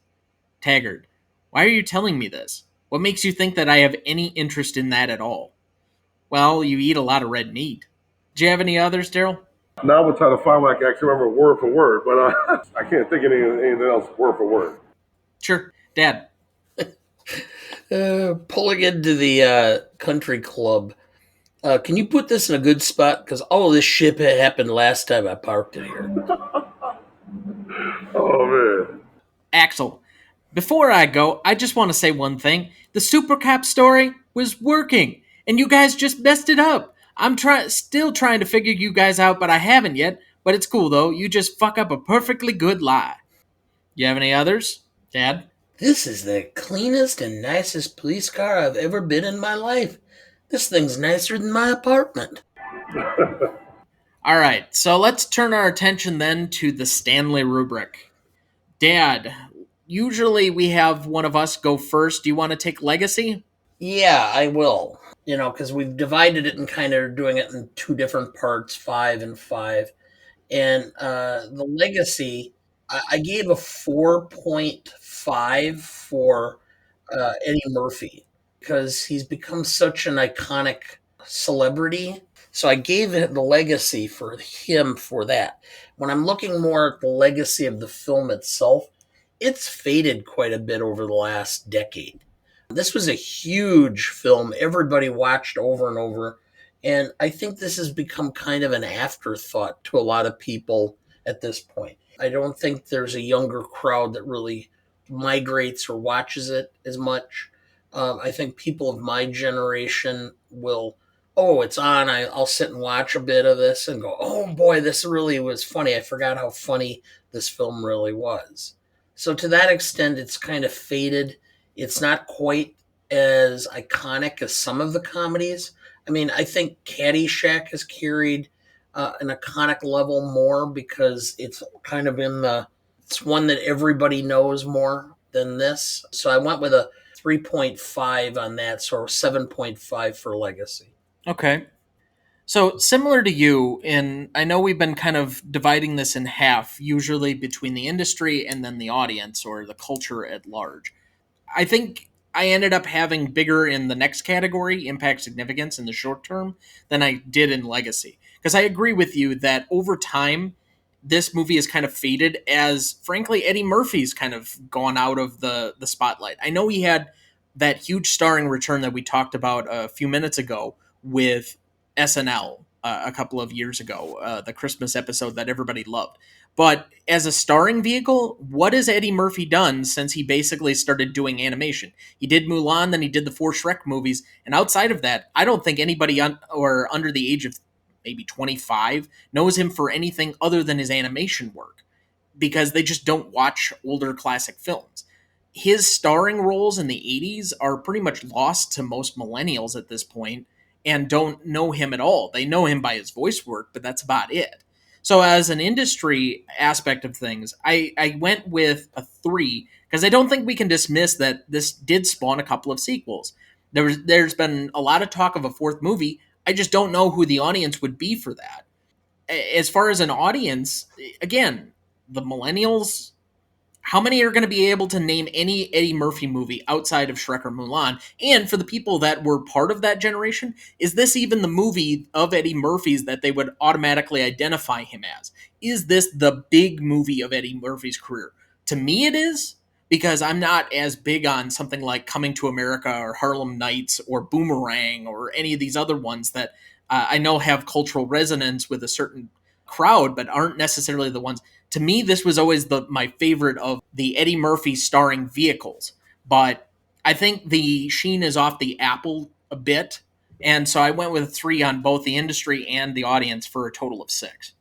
Taggart, why are you telling me this? What makes you think that I have any interest in that at all? Well, you eat a lot of red meat. Do you have any others, Daryl? Now I'm trying to find what I can actually remember word for word, but I can't think of anything else word for word. Sure. Dad. Pulling into the country club. Can you put this in a good spot? Because all of this shit happened last time I parked it here. Oh man. Axel. Before I go, I just want to say one thing. The Super Cop story was working, and you guys just messed it up. I'm still trying to figure you guys out, but I haven't yet. But it's cool though. You just fuck up a perfectly good lie. You have any others, Dad? This is the cleanest and nicest police car I've ever been in my life. This thing's nicer than my apartment. All right, so let's turn our attention then to the Stanley rubric. Dad, usually we have one of us go first. Do you want to take legacy? Yeah, I will. Because we've divided it and kind of doing it in two different parts, 5 and 5. And the legacy, I gave a 4.5 for Eddie Murphy because he's become such an iconic celebrity. So I gave it the legacy for him for that. When I'm looking more at the legacy of the film itself, it's faded quite a bit over the last decade. This was a huge film everybody watched over and over. And I think this has become kind of an afterthought to a lot of people at this point. I don't think there's a younger crowd that really migrates or watches it as much. I think people of my generation will, oh, it's on. I'll sit and watch a bit of this and go, oh boy, this really was funny. I forgot how funny this film really was. So to that extent, it's kind of faded. It's not quite as iconic as some of the comedies. I mean, I think Caddyshack has carried an iconic level more because it's kind of it's one that everybody knows more than this. So I went with a 3.5 on that, so 7.5 for Legacy. Okay. So similar to you, and I know we've been kind of dividing this in half, usually between the industry and then the audience or the culture at large. I think I ended up having bigger in the next category, impact significance in the short term, than I did in legacy. Because I agree with you that over time, this movie has kind of faded as, frankly, Eddie Murphy's kind of gone out of the spotlight. I know he had that huge starring return that we talked about a few minutes ago with SNL a couple of years ago, the Christmas episode that everybody loved. But as a starring vehicle, what has Eddie Murphy done since he basically started doing animation? He did Mulan, then he did the four Shrek movies, and outside of that, I don't think anybody or under the age of maybe 25 knows him for anything other than his animation work because they just don't watch older classic films. His starring roles in the 80s are pretty much lost to most millennials at this point and don't know him at all. They know him by his voice work, but that's about it. So, as an industry aspect of things, I went with a 3 because I don't think we can dismiss that this did spawn a couple of sequels. There's been a lot of talk of a fourth movie. I just don't know who the audience would be for that. As far as an audience, again, the millennials, how many are going to be able to name any Eddie Murphy movie outside of Shrek or Mulan? And for the people that were part of that generation, is this even the movie of Eddie Murphy's that they would automatically identify him as? Is this the big movie of Eddie Murphy's career? To me, it is, because I'm not as big on something like Coming to America or Harlem Nights or Boomerang or any of these other ones that I know have cultural resonance with a certain crowd, but aren't necessarily the ones. To me, this was always my favorite of the Eddie Murphy starring vehicles. But I think the sheen is off the apple a bit. And so I went with a 3 on both the industry and the audience for a total of 6.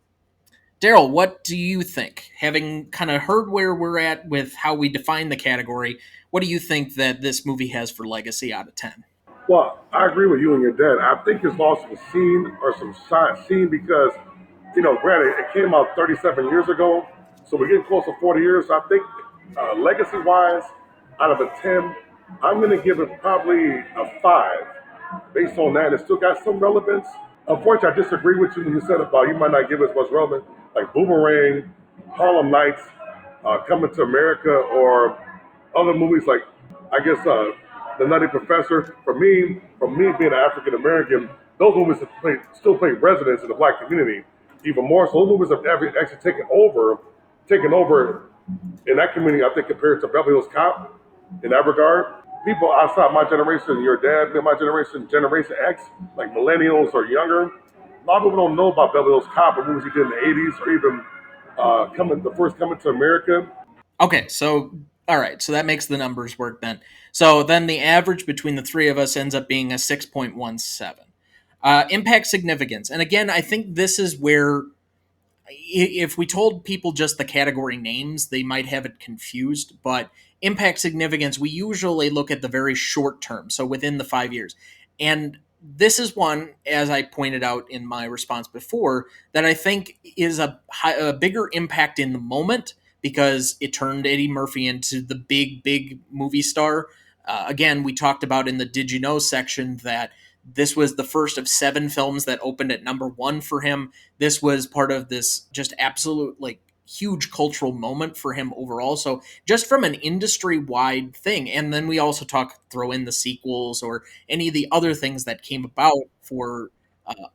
Daryl, what do you think? Having kind of heard where we're at with how we define the category, what do you think that this movie has for legacy out of 10? Well, I agree with you and your dad. I think it's lost some scene or some scene because, granted, it came out 37 years ago, so we're getting close to 40 years. So I think legacy-wise, out of a 10, I'm going to give it probably a 5. Based on that, it still got some relevance. Unfortunately, I disagree with you when you said about you might not give us much relevance, like Boomerang, Harlem Nights, Coming to America, or other movies like, I guess, The Nutty Professor. For me being an African American, those movies have still play resonance in the black community even more. So those movies have actually taken over in that community. I think compared to Beverly Hills Cop in that regard, people outside my generation, your dad, my generation, Generation X, like millennials or younger, a lot of people don't know about Beverly Hills Cop and movies he did in the '80s or even the first Coming to America. Okay, so all right, so that makes the numbers work then. So then the average between the three of us ends up being a 6.17. Impact significance. And again, I think this is where if we told people just the category names, they might have it confused. But impact significance, we usually look at the very short term, so within the 5 years. And this is one, as I pointed out in my response before, that I think is a bigger impact in the moment because it turned Eddie Murphy into the big movie star. Again, we talked about in the Did You Know section that this was the first of 7 films that opened at number 1 for him. This was part of this just absolute like huge cultural moment for him overall. So just from an industry wide thing, and then we also throw in the sequels or any of the other things that came about for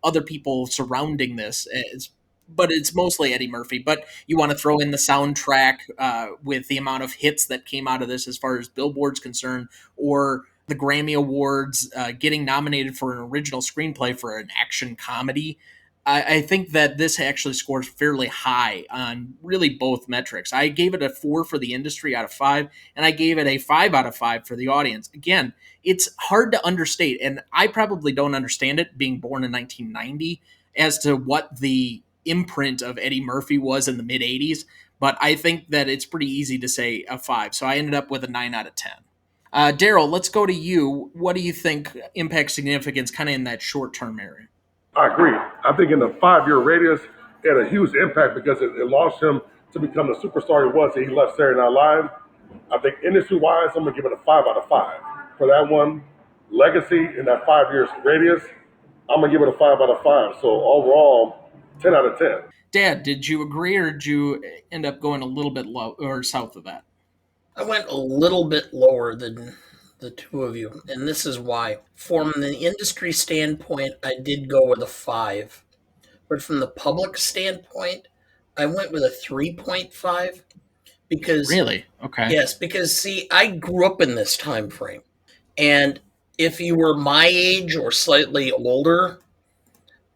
other people surrounding this. But it's mostly Eddie Murphy. But you want to throw in the soundtrack with the amount of hits that came out of this as far as Billboard's concerned, or the Grammy Awards, getting nominated for an original screenplay for an action comedy. I think that this actually scores fairly high on really both metrics. I gave it a 4 for the industry out of 5, and I gave it a 5 out of 5 for the audience. Again, it's hard to understate, and I probably don't understand it being born in 1990 as to what the imprint of Eddie Murphy was in the mid 80s, but I think that it's pretty easy to say a 5. So I ended up with a 9 out of 10. Daryl, let's go to you. What do you think impact significance kind of in that short term area? I agree. I think in the 5 year radius, it had a huge impact because it launched him to become the superstar he was. And he left Saturday Night Live. I think industry wise, I'm gonna give it a 5 out of 5 for that one. Legacy in that 5 years radius, I'm gonna give it a 5 out of 5. So overall, 10 out of 10. Dad, did you agree or did you end up going a little bit low or south of that? I went a little bit lower than the two of you, and this is why. From the industry standpoint, I did go with a 5, but from the public standpoint, I went with a 3.5 because, Really? Okay. yes, because see, I grew up in this time frame, and if you were my age or slightly older,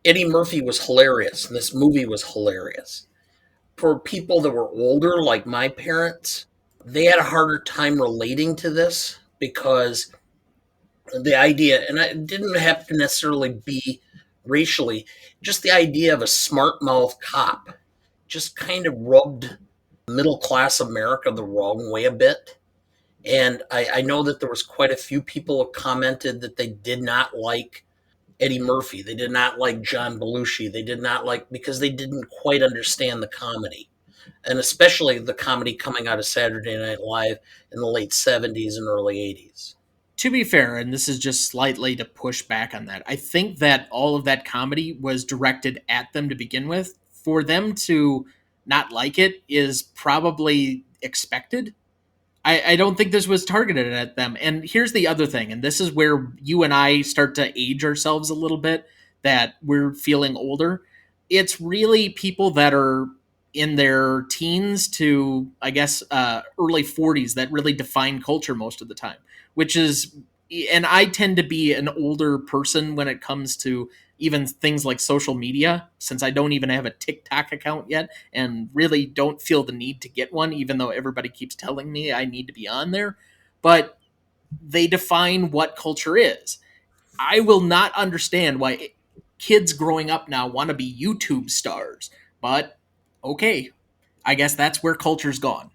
Eddie Murphy was hilarious, and this movie was hilarious. For people that were older, like my parents, they had a harder time relating to this because the idea, and it didn't have to necessarily be racially, just the idea of a smart mouth cop just kind of rubbed middle class America the wrong way a bit. And I know that there was quite a few people who commented that they did not like Eddie Murphy. They did not like John Belushi. They did not like because they didn't quite understand the comedy, and especially the comedy coming out of Saturday Night Live in the late 70s and early 80s. To be fair, and this is just slightly to push back on that, I think that all of that comedy was directed at them to begin with. For them to not like it is probably expected. I don't think this was targeted at them. And here's the other thing, and this is where you and I start to age ourselves a little bit, that we're feeling older. It's really people that are in their teens to, I guess, early 40s that really define culture most of the time, which is, and I tend to be an older person when it comes to even things like social media, since I don't even have a TikTok account yet and really don't feel the need to get one, even though everybody keeps telling me I need to be on there. But they define what culture is. I will not understand why kids growing up now want to be YouTube stars, but okay, I guess that's where culture's gone.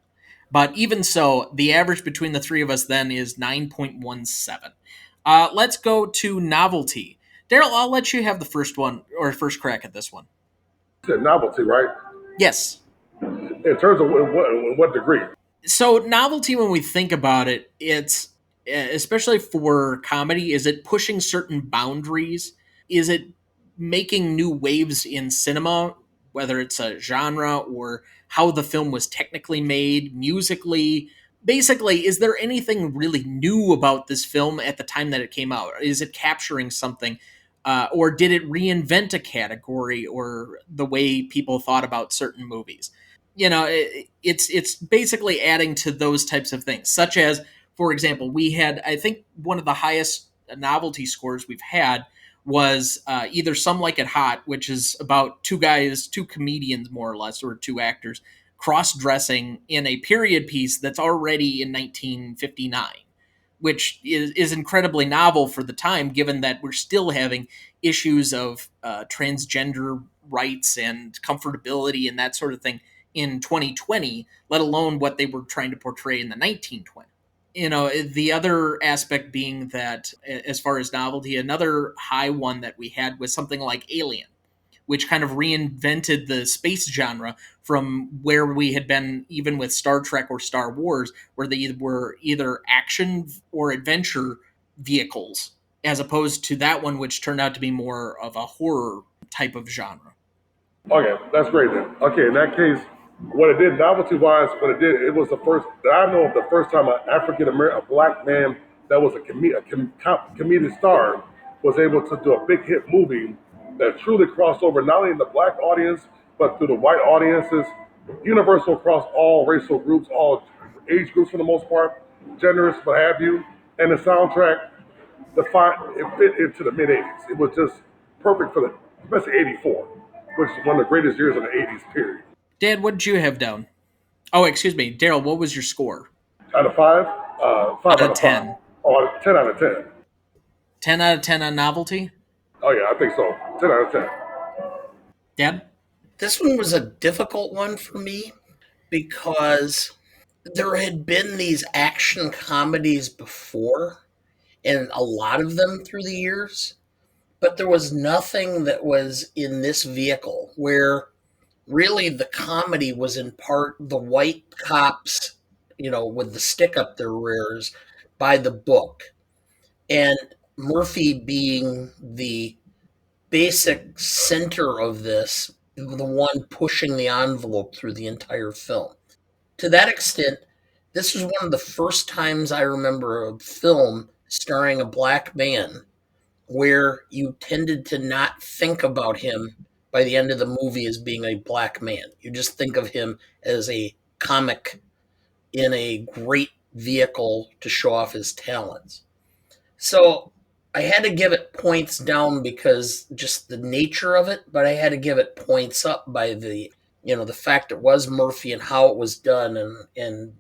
But even so, the average between the three of us then is 9.17. Let's go to novelty. Daryl, I'll let you have the first one or first crack at this one. It's a novelty, right? Yes. In terms of what degree? So novelty, when we think about it, it's especially for comedy, is it pushing certain boundaries? Is it making new waves in cinema, whether it's a genre or how the film was technically made, musically? Basically, is there anything really new about this film at the time that it came out? Is it capturing something? or did it reinvent a category or the way people thought about certain movies? It's basically adding to those types of things, such as, for example, we had, I think, one of the highest novelty scores we've had was either Some Like It Hot, which is about two guys, two comedians more or less, or two actors cross-dressing in a period piece that's already in 1959, which is incredibly novel for the time, given that we're still having issues of transgender rights and comfortability and that sort of thing in 2020, let alone what they were trying to portray in the 1920s. The other aspect being that, as far as novelty, another high one that we had was something like Alien, which kind of reinvented the space genre from where we had been even with Star Trek or Star Wars, where they were either action or adventure vehicles, as opposed to that one, which turned out to be more of a horror type of genre. Okay, that's great then. Okay, in that case, what it did, novelty wise, it was the first that I know of, the first time an African American, a black man that was comedic star was able to do a big hit movie that truly crossed over not only in the black audience, but through the white audiences, universal across all racial groups, all age groups for the most part, genders, what have you. And the soundtrack, it fit into the mid 80s. It was just perfect for especially 84, which is one of the greatest years in the 80s, period. Dad, what did you have down? Oh, excuse me, Daryl, what was your score? Out of five, five Out out of of five. 10. Oh, 10 out of 10. 10 out of 10 on novelty? Oh, yeah, I think so. 10 out of 10. Dad? This one was a difficult one for me because there had been these action comedies before, and a lot of them through the years, but there was nothing that was in this vehicle where really the comedy was in part the white cops, with the stick up their rears by the book, and Murphy being the basic center of this, the one pushing the envelope through the entire film. To that extent, this was one of the first times I remember a film starring a black man where you tended to not think about him by the end of the movie as being a black man. You just think of him as a comic in a great vehicle to show off his talents. So I had to give it points down because just the nature of it, but I had to give it points up by the fact it was Murphy and how it was done and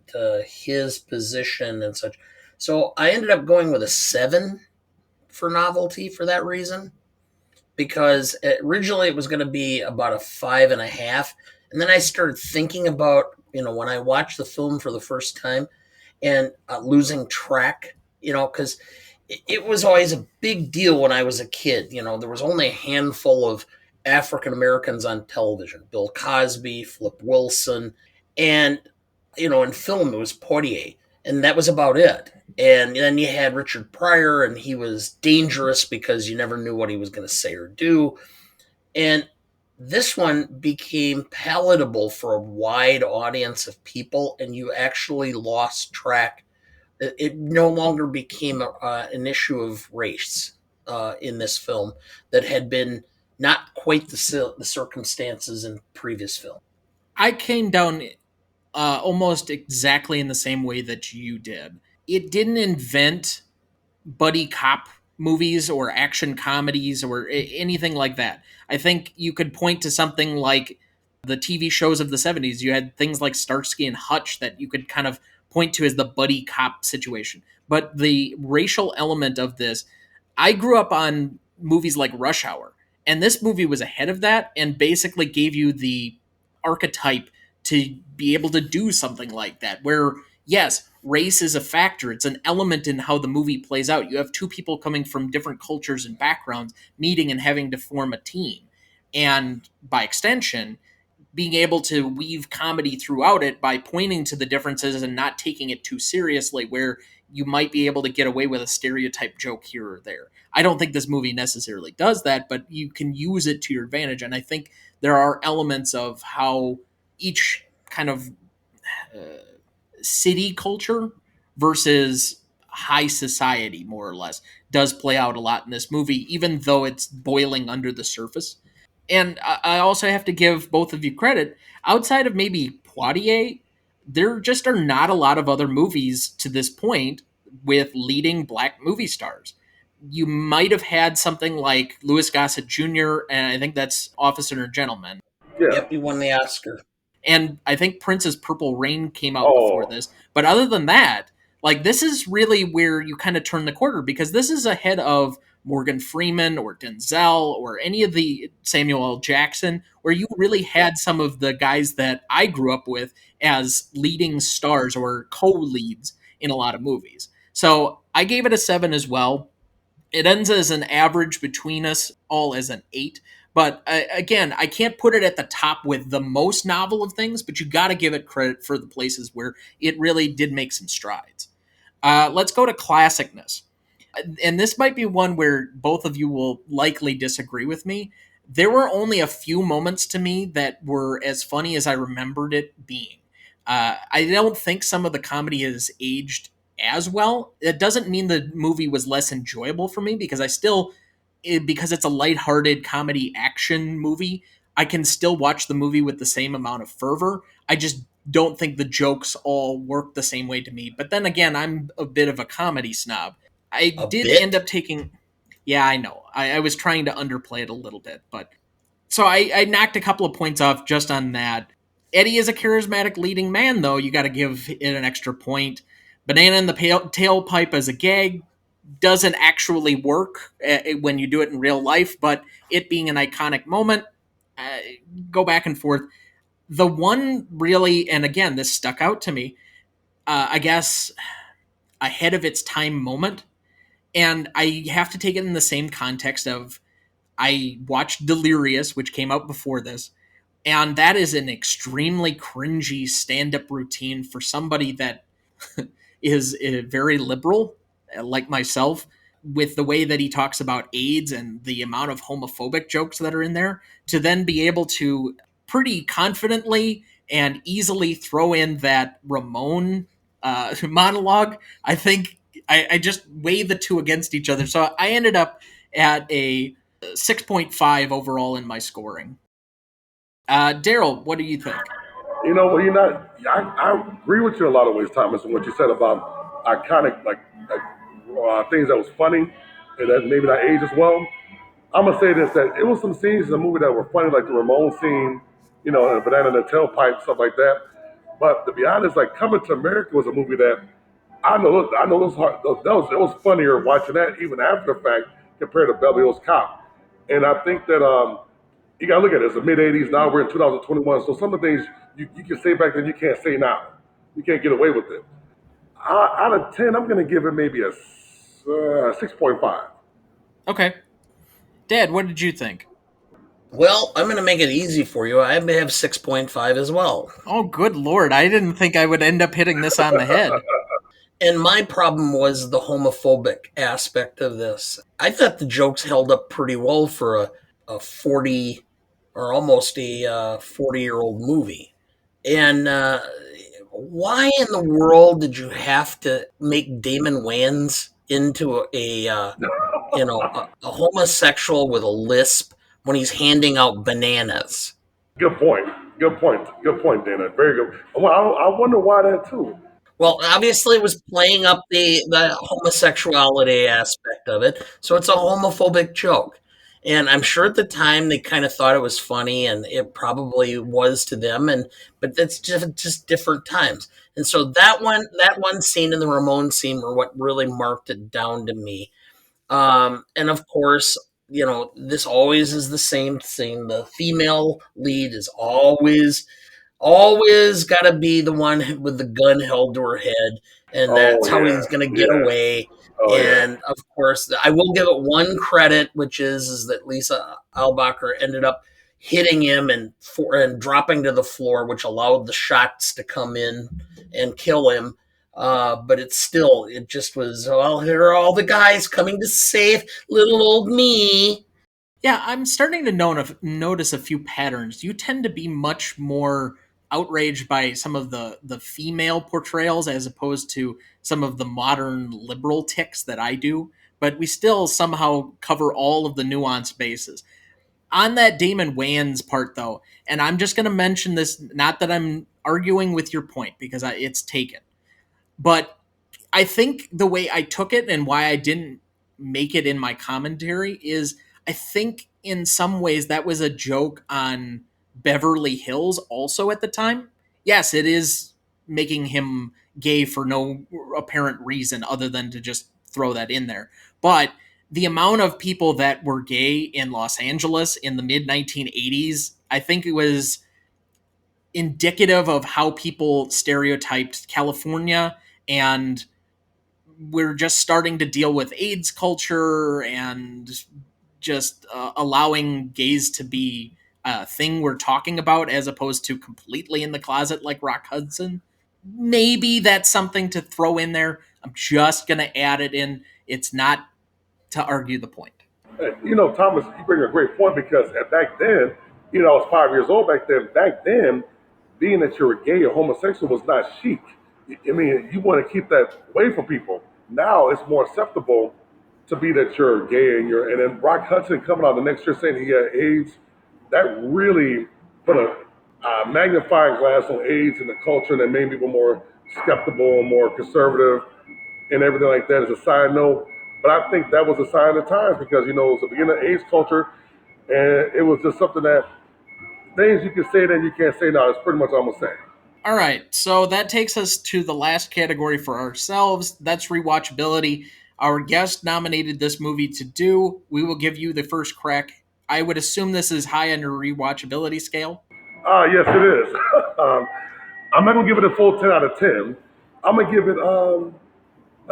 his position and such. So I ended up going with a 7 for novelty for that reason, because originally it was going to be about a 5.5, and then I started thinking about when I watched the film for the first time and losing track, because it was always a big deal when I was a kid. There was only a handful of African Americans on television: Bill Cosby, Flip Wilson, and in film it was Poitier, and that was about it. And then you had Richard Pryor, and he was dangerous because you never knew what he was going to say or do. And this one became palatable for a wide audience of people, and you actually lost track. It no longer became an issue of race in this film that had been not quite the circumstances in previous films. I came down almost exactly in the same way that you did. It didn't invent buddy cop movies or action comedies or anything like that. I think you could point to something like the TV shows of the 70s. You had things like Starsky and Hutch that you could kind of point to as the buddy cop situation. But the racial element of this, I grew up on movies like Rush Hour, and this movie was ahead of that and basically gave you the archetype to be able to do something like that, where yes, race is a factor. It's an element in how the movie plays out. You have two people coming from different cultures and backgrounds meeting and having to form a team. And by extension, being able to weave comedy throughout it by pointing to the differences and not taking it too seriously, where you might be able to get away with a stereotype joke here or there. I don't think this movie necessarily does that, but you can use it to your advantage. And I think there are elements of how each kind of city culture versus high society, more or less, does play out a lot in this movie, even though it's boiling under the surface. And I also have to give both of you credit. Outside of maybe Poitier, there just are not a lot of other movies to this point with leading black movie stars. You might have had something like Louis Gossett Jr., and I think that's Officer and Gentleman. Yeah. Yep, he won the Oscar. And I think Prince's Purple Rain came out before Oh, this. But other than that, like, this is really where you kind of turn the corner, because this is ahead of Morgan Freeman or Denzel or any of the Samuel L. Jackson, where you really had some of the guys that I grew up with as leading stars or co-leads in a lot of movies. So I gave it a 7 as well. It ends as an average between us all as an 8. But again, I can't put it at the top with the most novel of things, but you got to give it credit for the places where it really did make some strides. Let's go to classicness. And this might be one where both of you will likely disagree with me. There were only a few moments to me that were as funny as I remembered it being. I don't think some of the comedy has aged as well. It doesn't mean the movie was less enjoyable for me, because I still, because it's a lighthearted comedy action movie, I can still watch the movie with the same amount of fervor. I just don't think the jokes all work the same way to me. But then again, I'm a bit of a comedy snob. I A did end bit? up taking. Yeah, I know. I was trying to underplay it a little bit, but so I knocked a couple of points off just on that. Eddie is a charismatic leading man, though. You got to give it an extra point. Banana in the tailpipe as a gag doesn't actually work when you do it in real life, but it being an iconic moment, uh, go back and forth. The one really, and again, this stuck out to me, I guess, ahead of its time moment. And I have to take it in the same context of I watched Delirious, which came out before this, and that is an extremely cringy stand-up routine for somebody that is very liberal, like myself, with the way that he talks about AIDS and the amount of homophobic jokes that are in there, to then be able to pretty confidently and easily throw in that Ramon monologue. I think I just weigh the two against each other. So I ended up at a 6.5 overall in my scoring. Daryl, what do you think? well, you're not. I agree with you in a lot of ways, Thomas, and what you said about iconic, things that was funny and that maybe not age as well. I'm gonna say this: that it was some scenes in the movie that were funny, like the Ramon scene, and Banana in the Tailpipe, stuff like that. But to be honest, like Coming to America was a movie that I know it was hard. It was funnier watching that even after the fact compared to Beverly Hills Cop. And I think that you gotta look at it. It's the mid '80s. Now we're in 2021. So some of the things you can say back then you can't say now. You can't get away with it. Out of 10, I'm gonna give it maybe a 6.5. Okay. Dad, what did you think? Well, I'm going to make it easy for you. I have 6.5 as well. Oh, good lord. I didn't think I would end up hitting this on the head. And my problem was the homophobic aspect of this. I thought the jokes held up pretty well for a 40 or almost a 40-year-old movie. And why in the world did you have to make Damon Wayans into a homosexual with a lisp when he's handing out bananas? Good point. Good point. Good point, Dana. Very good. Well, I wonder why that too. Well, obviously, it was playing up the homosexuality aspect of it, so it's a homophobic joke. And I'm sure at the time they kind of thought it was funny, and it probably was to them. But that's just different times. And so that one scene and the Ramon scene were what really marked it down to me. And of course, this always is the same thing. The female lead is always got to be the one with the gun held to her head, and Oh that's how yeah, he's going to get yeah. away. Oh yeah. And of course, I will give it one credit, which is that Lisa Eilbacher ended up hitting him and dropping to the floor, which allowed the shots to come in and kill him. But it just was, well, here are all the guys coming to save little old me. Yeah, I'm starting to notice a few patterns. You tend to be much more outraged by some of the female portrayals as opposed to some of the modern liberal tics that I do, but we still somehow cover all of the nuanced bases. On that Damon Wayans part, though, and I'm just going to mention this, not that I'm arguing with your point because it's taken, but I think the way I took it and why I didn't make it in my commentary is I think in some ways that was a joke on Beverly Hills also at the time. Yes, it is making him gay for no apparent reason other than to just throw that in there. But the amount of people that were gay in Los Angeles in the mid 1980s, I think it was indicative of how people stereotyped California, and we're just starting to deal with AIDS culture and just allowing gays to be a thing we're talking about as opposed to completely in the closet like Rock Hudson. Maybe that's something to throw in there. I'm just going to add it in. It's not to argue the point. Thomas, you bring a great point because back then, I was 5 years old back then. Back then, being that you're gay or homosexual was not chic. I mean, you want to keep that away from people. Now it's more acceptable to be that you're gay and then Rock Hudson coming out the next year saying he had AIDS. That really put a magnifying glass on AIDS and the culture and made people more skeptical and more conservative and everything like that as a side note. But I think that was a sign of the times because, it was the beginning of AIDS culture and it was just something that things you can say then you can't say now. It's pretty much almost saying. All right, so that takes us to the last category for ourselves. That's rewatchability. Our guest nominated this movie to do. We will give you the first crack. I would assume this is high on your rewatchability scale. Yes, it is. I'm not going to give it a full 10 out of 10. I'm going to give it a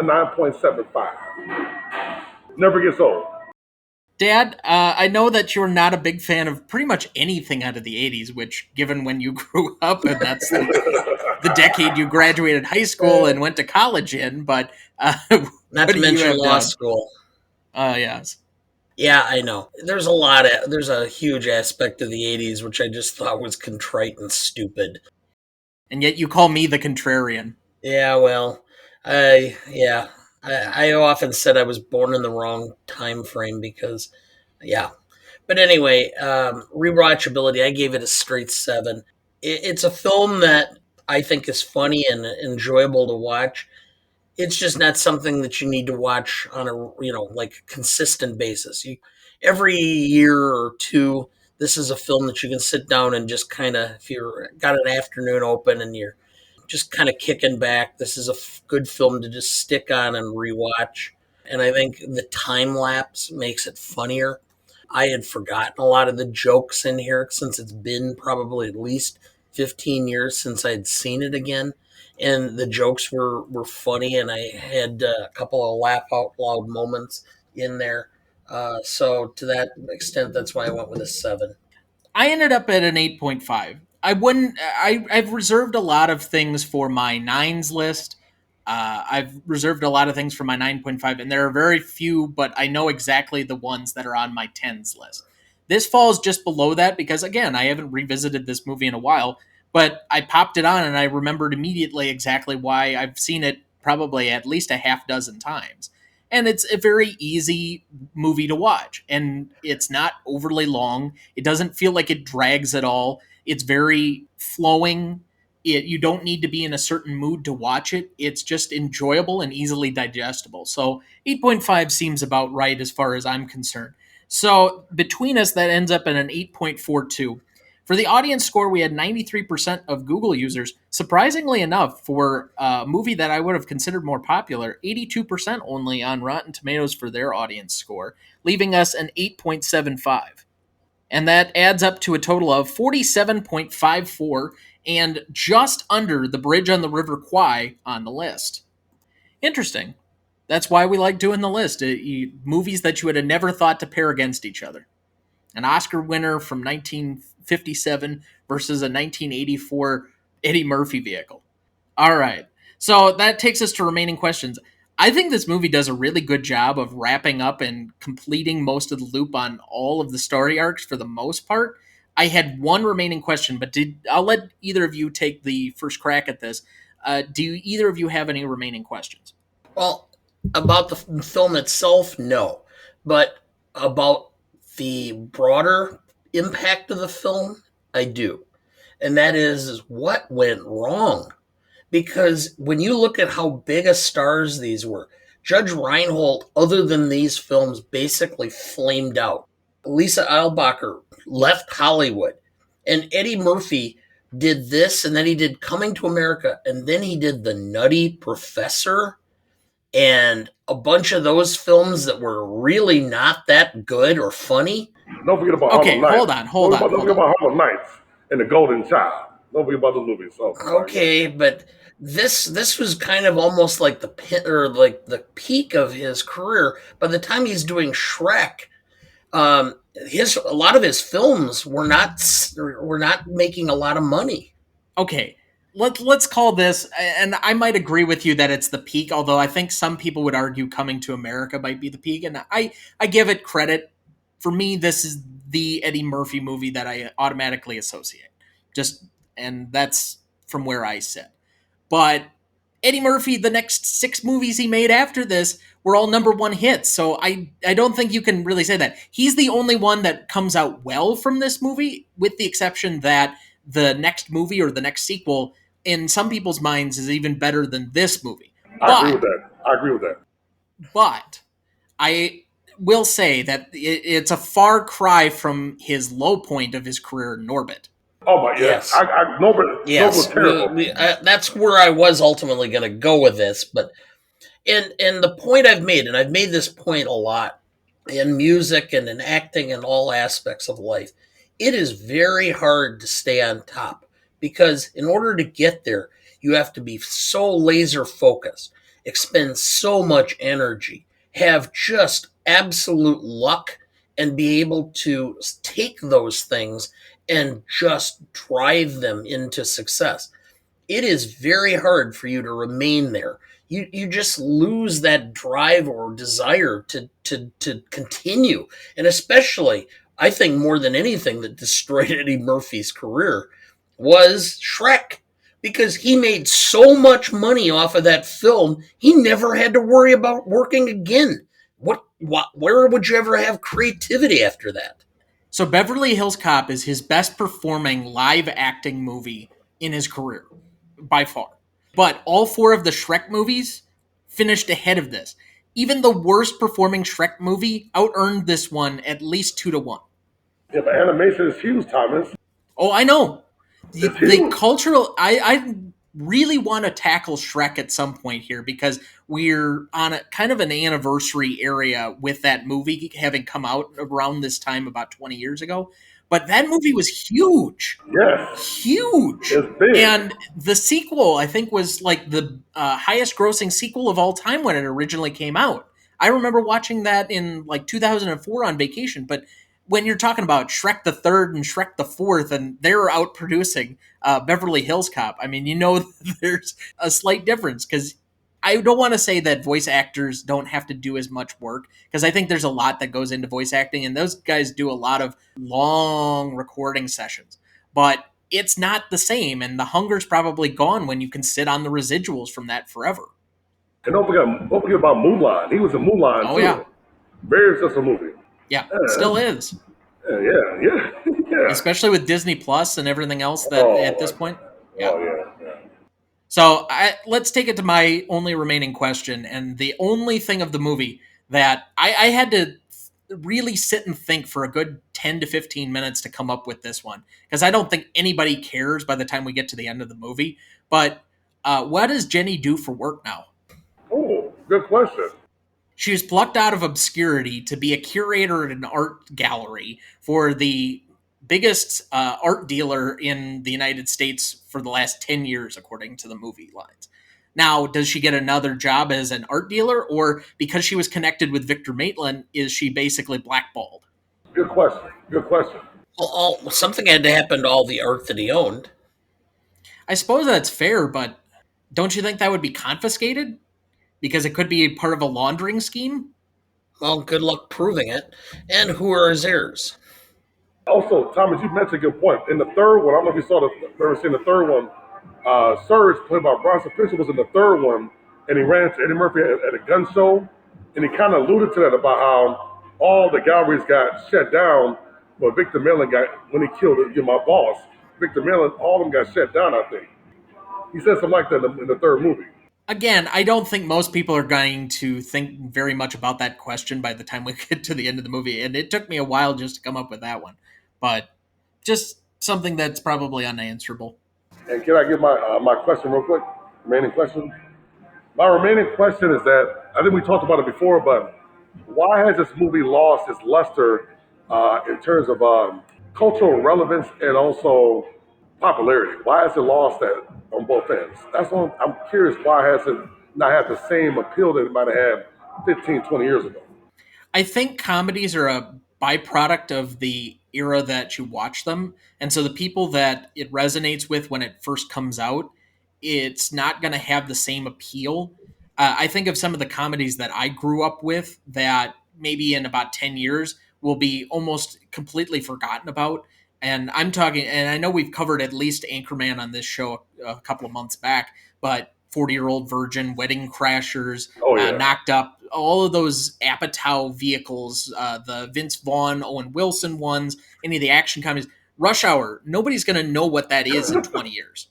9.75. Never gets old. Dad, I know that you're not a big fan of pretty much anything out of the 80s, which, given when you grew up, and that's the decade you graduated high school and went to college in, but not to mention law school. Yes. Yeah, I know. There's a huge aspect of the 80s which I just thought was contrite and stupid. And yet you call me the contrarian. Yeah, well, I often said I was born in the wrong time frame because, yeah. But anyway, rewatchability, I gave it a straight 7. It's a film that I think is funny and enjoyable to watch. It's just not something that you need to watch on a consistent basis. Every year or two, this is a film that you can sit down and just kind of, if you've got an afternoon open and you're just kind of kicking back, this is a good film to just stick on and rewatch. And I think the time lapse makes it funnier. I had forgotten a lot of the jokes in here since it's been probably at least 15 years since I'd seen it again. And the jokes were funny, and I had a couple of laugh out loud moments in there. So to that extent, that's why I went with a 7. I ended up at an 8.5. I've reserved a lot of things for my 9s list. I've reserved a lot of things for my 9.5, and there are very few, but I know exactly the ones that are on my 10s list. This falls just below that because, again, I haven't revisited this movie in a while, but I popped it on and I remembered immediately exactly why. I've seen it probably at least a half dozen times. And it's a very easy movie to watch, and it's not overly long. It doesn't feel like it drags at all. It's very flowing. You don't need to be in a certain mood to watch it. It's just enjoyable and easily digestible. So 8.5 seems about right as far as I'm concerned. So between us, that ends up at an 8.42. For the audience score, we had 93% of Google users. Surprisingly enough, for a movie that I would have considered more popular, 82% only on Rotten Tomatoes for their audience score, leaving us an 8.75. And that adds up to a total of 47.54 and just under The Bridge on the River Kwai on the list. Interesting. That's why we like doing the list. Movies that you would have never thought to pair against each other. An Oscar winner from 1957 versus a 1984 Eddie Murphy vehicle. All right. So that takes us to remaining questions. I think this movie does a really good job of wrapping up and completing most of the loop on all of the story arcs for the most part. I had one remaining question, but I'll let either of you take the first crack at this. Do either of you have any remaining questions? Well, about the film itself, no. But about the broader impact of the film, I do. And that is what went wrong. Because when you look at how big a stars these were, Judge Reinhold, other than these films, basically flamed out. Lisa Eilbacher left Hollywood, and Eddie Murphy did this, and then he did Coming to America, and then he did The Nutty Professor, and a bunch of those films that were really not that good or funny. Don't forget about Okay, Harlem Nights. Don't forget about Harlem Nights and The Golden Child. Don't forget about the movies. Oh, okay, but this was kind of almost like the pit or like the peak of his career. By the time he's doing Shrek, his a lot of his films were not making a lot of money. Okay, let's call this, and I might agree with you that it's the peak, although I think some people would argue Coming to America might be the peak, and I give it credit. For me, this is the Eddie Murphy movie that I automatically associate. And that's from where I sit. But Eddie Murphy, the next 6 movies he made after this were all number 1 hits. So I don't think you can really say that. He's the only one that comes out well from this movie, with the exception that the next movie or the next sequel, in some people's minds, is even better than this movie. I agree with that. But I will say that it's a far cry from his low point of his career in Norbit. Oh my yes, Norbit was terrible. That's where I was ultimately going to go with this, but and the point I've made, and I've made this point a lot in music and in acting and all aspects of life, it is very hard to stay on top, because in order to get there, you have to be so laser focused, expend so much energy, have just absolute luck, and be able to take those things and just drive them into success. It is very hard for you to remain there. You just lose that drive or desire to continue. And especially, I think more than anything that destroyed Eddie Murphy's career was Shrek, because he made so much money off of that film, he never had to worry about working again. Where would you ever have creativity after that? So Beverly Hills Cop is his best performing live acting movie in his career, by far. But all 4 of the Shrek movies finished ahead of this. Even the worst performing Shrek movie out-earned this one at least 2-1. Yeah, but animation is huge, Thomas. Oh, I know. The cultural... I really want to tackle Shrek at some point here, because we're on a kind of an anniversary area with that movie having come out around this time about 20 years ago. But that movie was huge. Yes. Huge. It's big. And the sequel, I think, was like the highest grossing sequel of all time when it originally came out. I remember watching that in like 2004 on vacation. But when you're talking about Shrek the Third and Shrek the Fourth, and they're out producing Beverly Hills Cop, I mean, there's a slight difference, because I don't want to say that voice actors don't have to do as much work, because I think there's a lot that goes into voice acting, and those guys do a lot of long recording sessions. But it's not the same, and the hunger's probably gone when you can sit on the residuals from that forever. And don't forget about Mulan. He was in Mulan too. Yeah. Very successful movie. Yeah, still is. Yeah. Especially with Disney Plus and everything else that at this point. Yeah. Oh, yeah. So let's take it to my only remaining question, and the only thing of the movie that I had to really sit and think for a good 10 to 15 minutes to come up with this one, because I don't think anybody cares by the time we get to the end of the movie. But what does Jenny do for work now? Oh, good question. She was plucked out of obscurity to be a curator at an art gallery for the biggest art dealer in the United States for the last 10 years, according to the movie lines. Now, does she get another job as an art dealer, or because she was connected with Victor Maitland, is she basically blackballed? Good question. Well, something had to happen to all the art that he owned. I suppose that's fair, but don't you think that would be confiscated? Because it could be part of a laundering scheme? Well, good luck proving it. And who are his heirs? Also, Thomas, you mentioned a good point. In the third one, I don't know if you saw ever seen the third one. Surge, played by Bronson Pinchot, was in the third one, and he ran into Eddie Murphy at a gun show, and he kind of alluded to that about how all the galleries got shut down, but Victor Maitland got when he killed my boss. Victor Maitland, all of them got shut down. I think he said something like that in the third movie. Again, I don't think most people are going to think very much about that question by the time we get to the end of the movie, and it took me a while just to come up with that one. But just something that's probably unanswerable. And can I give my question real quick? Remaining question. My remaining question is that I think we talked about it before, but why has this movie lost its luster in terms of cultural relevance and also popularity? Why has it lost that on both ends? That's what I'm curious. Why has it not had the same appeal that it might have had 15, 20 years ago? I think comedies are a byproduct of the era that you watch them. And so the people that it resonates with when it first comes out, it's not going to have the same appeal. I think of some of the comedies that I grew up with that maybe in about 10 years will be almost completely forgotten about. And I'm talking, and I know we've covered at least Anchorman on this show a couple of months back, but 40-Year-Old Virgin, Wedding Crashers, Oh yeah, Knocked Up, all of those Apatow vehicles, the Vince Vaughn, Owen Wilson ones, any of the action comedies. Rush Hour, nobody's going to know what that is in 20 years.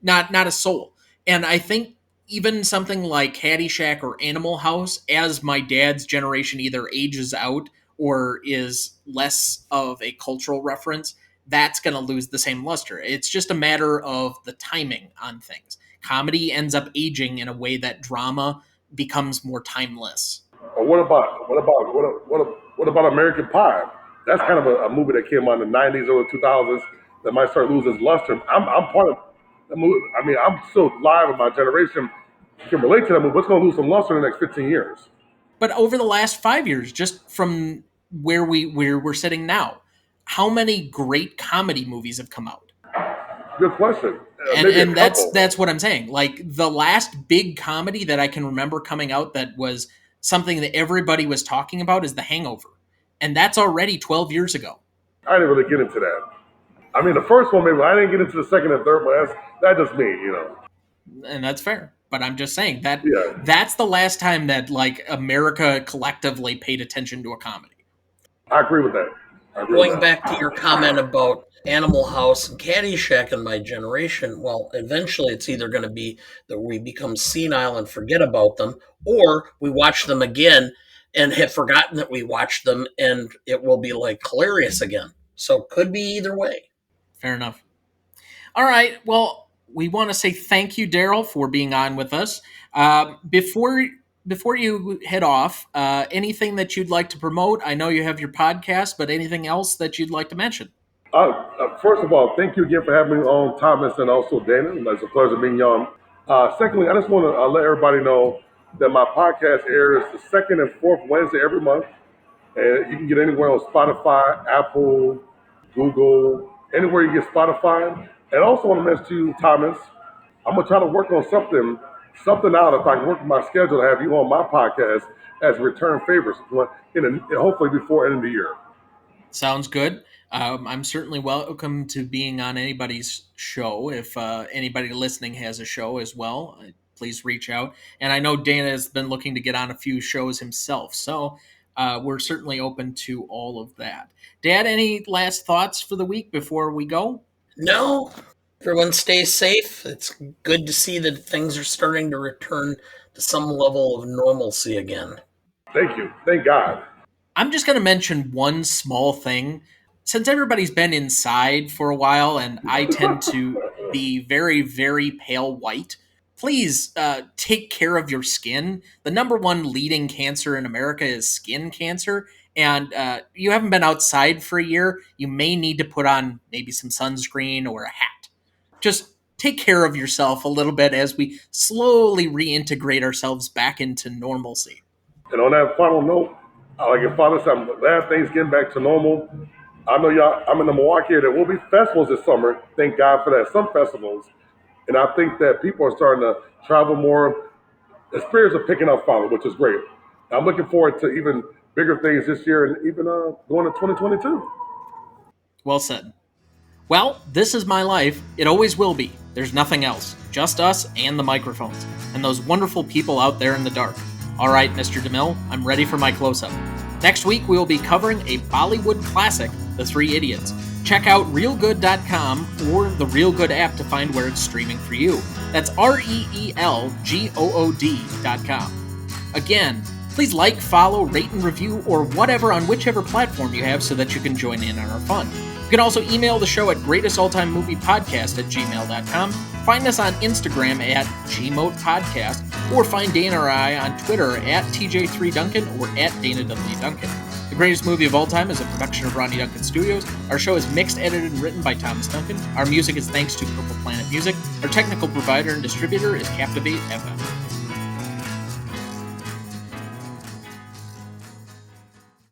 Not a soul. And I think even something like Caddyshack or Animal House, as my dad's generation either ages out or is less of a cultural reference, that's going to lose the same luster. It's just a matter of the timing on things. Comedy ends up aging in a way that drama becomes more timeless. or what about American Pie? That's kind of a movie that came out in the '90s, early 2000s that might start losing its luster. I'm part of the movie. I mean, I'm still live in my generation can relate to that movie, but it's going to lose some luster in the next 15 years. But over the last 5 years, just from where we're sitting now, how many great comedy movies have come out? Good question. and Maybe a and that's couple. that's what I'm saying. Like the last big comedy that I can remember coming out that was something that everybody was talking about is The Hangover, and that's already 12 years ago. I didn't really get into that. I mean, the first one maybe I didn't get into the second and third one. That's just me. And that's fair. But I'm just saying that Yeah, that's the last time that like America collectively paid attention to a comedy. I agree with that. I agree with Going that. back to your comment about Animal House and Caddyshack in my generation, well, eventually it's either going to be that we become senile and forget about them, or we watch them again and have forgotten that we watched them, and it will be like hilarious again. So could be either way. Fair enough. All right. Well, we want to say thank you, Daryl, for being on with us. Before you head off, anything that you'd like to promote? I know you have your podcast, but anything else that you'd like to mention? First of all, thank you again for having me on, Thomas, and also Dana. It's a pleasure being on. Secondly, I just want to let everybody know that my podcast airs the second and fourth Wednesday every month, and you can get anywhere on Spotify, Apple, Google, anywhere you get Spotify. And I also want to mention to you, Thomas, I'm gonna try to work on something out if I can work with my schedule to have you on my podcast as return favors, hopefully before end of the year. Sounds good. I'm certainly welcome to being on anybody's show. If anybody listening has a show as well, please reach out. And I know Dana has been looking to get on a few shows himself, so we're certainly open to all of that. Dad, any last thoughts for the week before we go? No, everyone stays safe. It's good to see that things are starting to return to some level of normalcy again. Thank you. Thank God. I'm just going to mention one small thing. Since everybody's been inside for a while and I tend to be very, very pale white, please take care of your skin. The number one leading cancer in America is skin cancer. And you haven't been outside for a year, you may need to put on maybe some sunscreen or a hat. Just take care of yourself a little bit as we slowly reintegrate ourselves back into normalcy. And on that final note, like your father said, I'm glad things getting back to normal. I know y'all. I'm in the Milwaukee area. There will be festivals this summer. Thank God for that. Some festivals, and I think that people are starting to travel more. The spirits are picking up finally, which is great. I'm looking forward to even bigger things this year and even going to 2022. Well said. Well, this is my life. It always will be. There's nothing else. Just us and the microphones. And those wonderful people out there in the dark. All right, Mr. DeMille, I'm ready for my close-up. Next week, we will be covering a Bollywood classic, The Three Idiots. Check out realgood.com or the Real Good app to find where it's streaming for you. That's REELGOOD.com. Again, please like, follow, rate, and review, or whatever on whichever platform you have so that you can join in on our fun. You can also email the show at greatestalltimemoviepodcast@gmail.com. Find us on Instagram at GModePodcast, or find Dana or I on Twitter at TJ3Duncan or at Dana W. Duncan. The Greatest Movie of All Time is a production of Ronny Duncan Studios. Our show is mixed, edited, and written by Thomas Duncan. Our music is thanks to Purple Planet Music. Our technical provider and distributor is Captivate FM.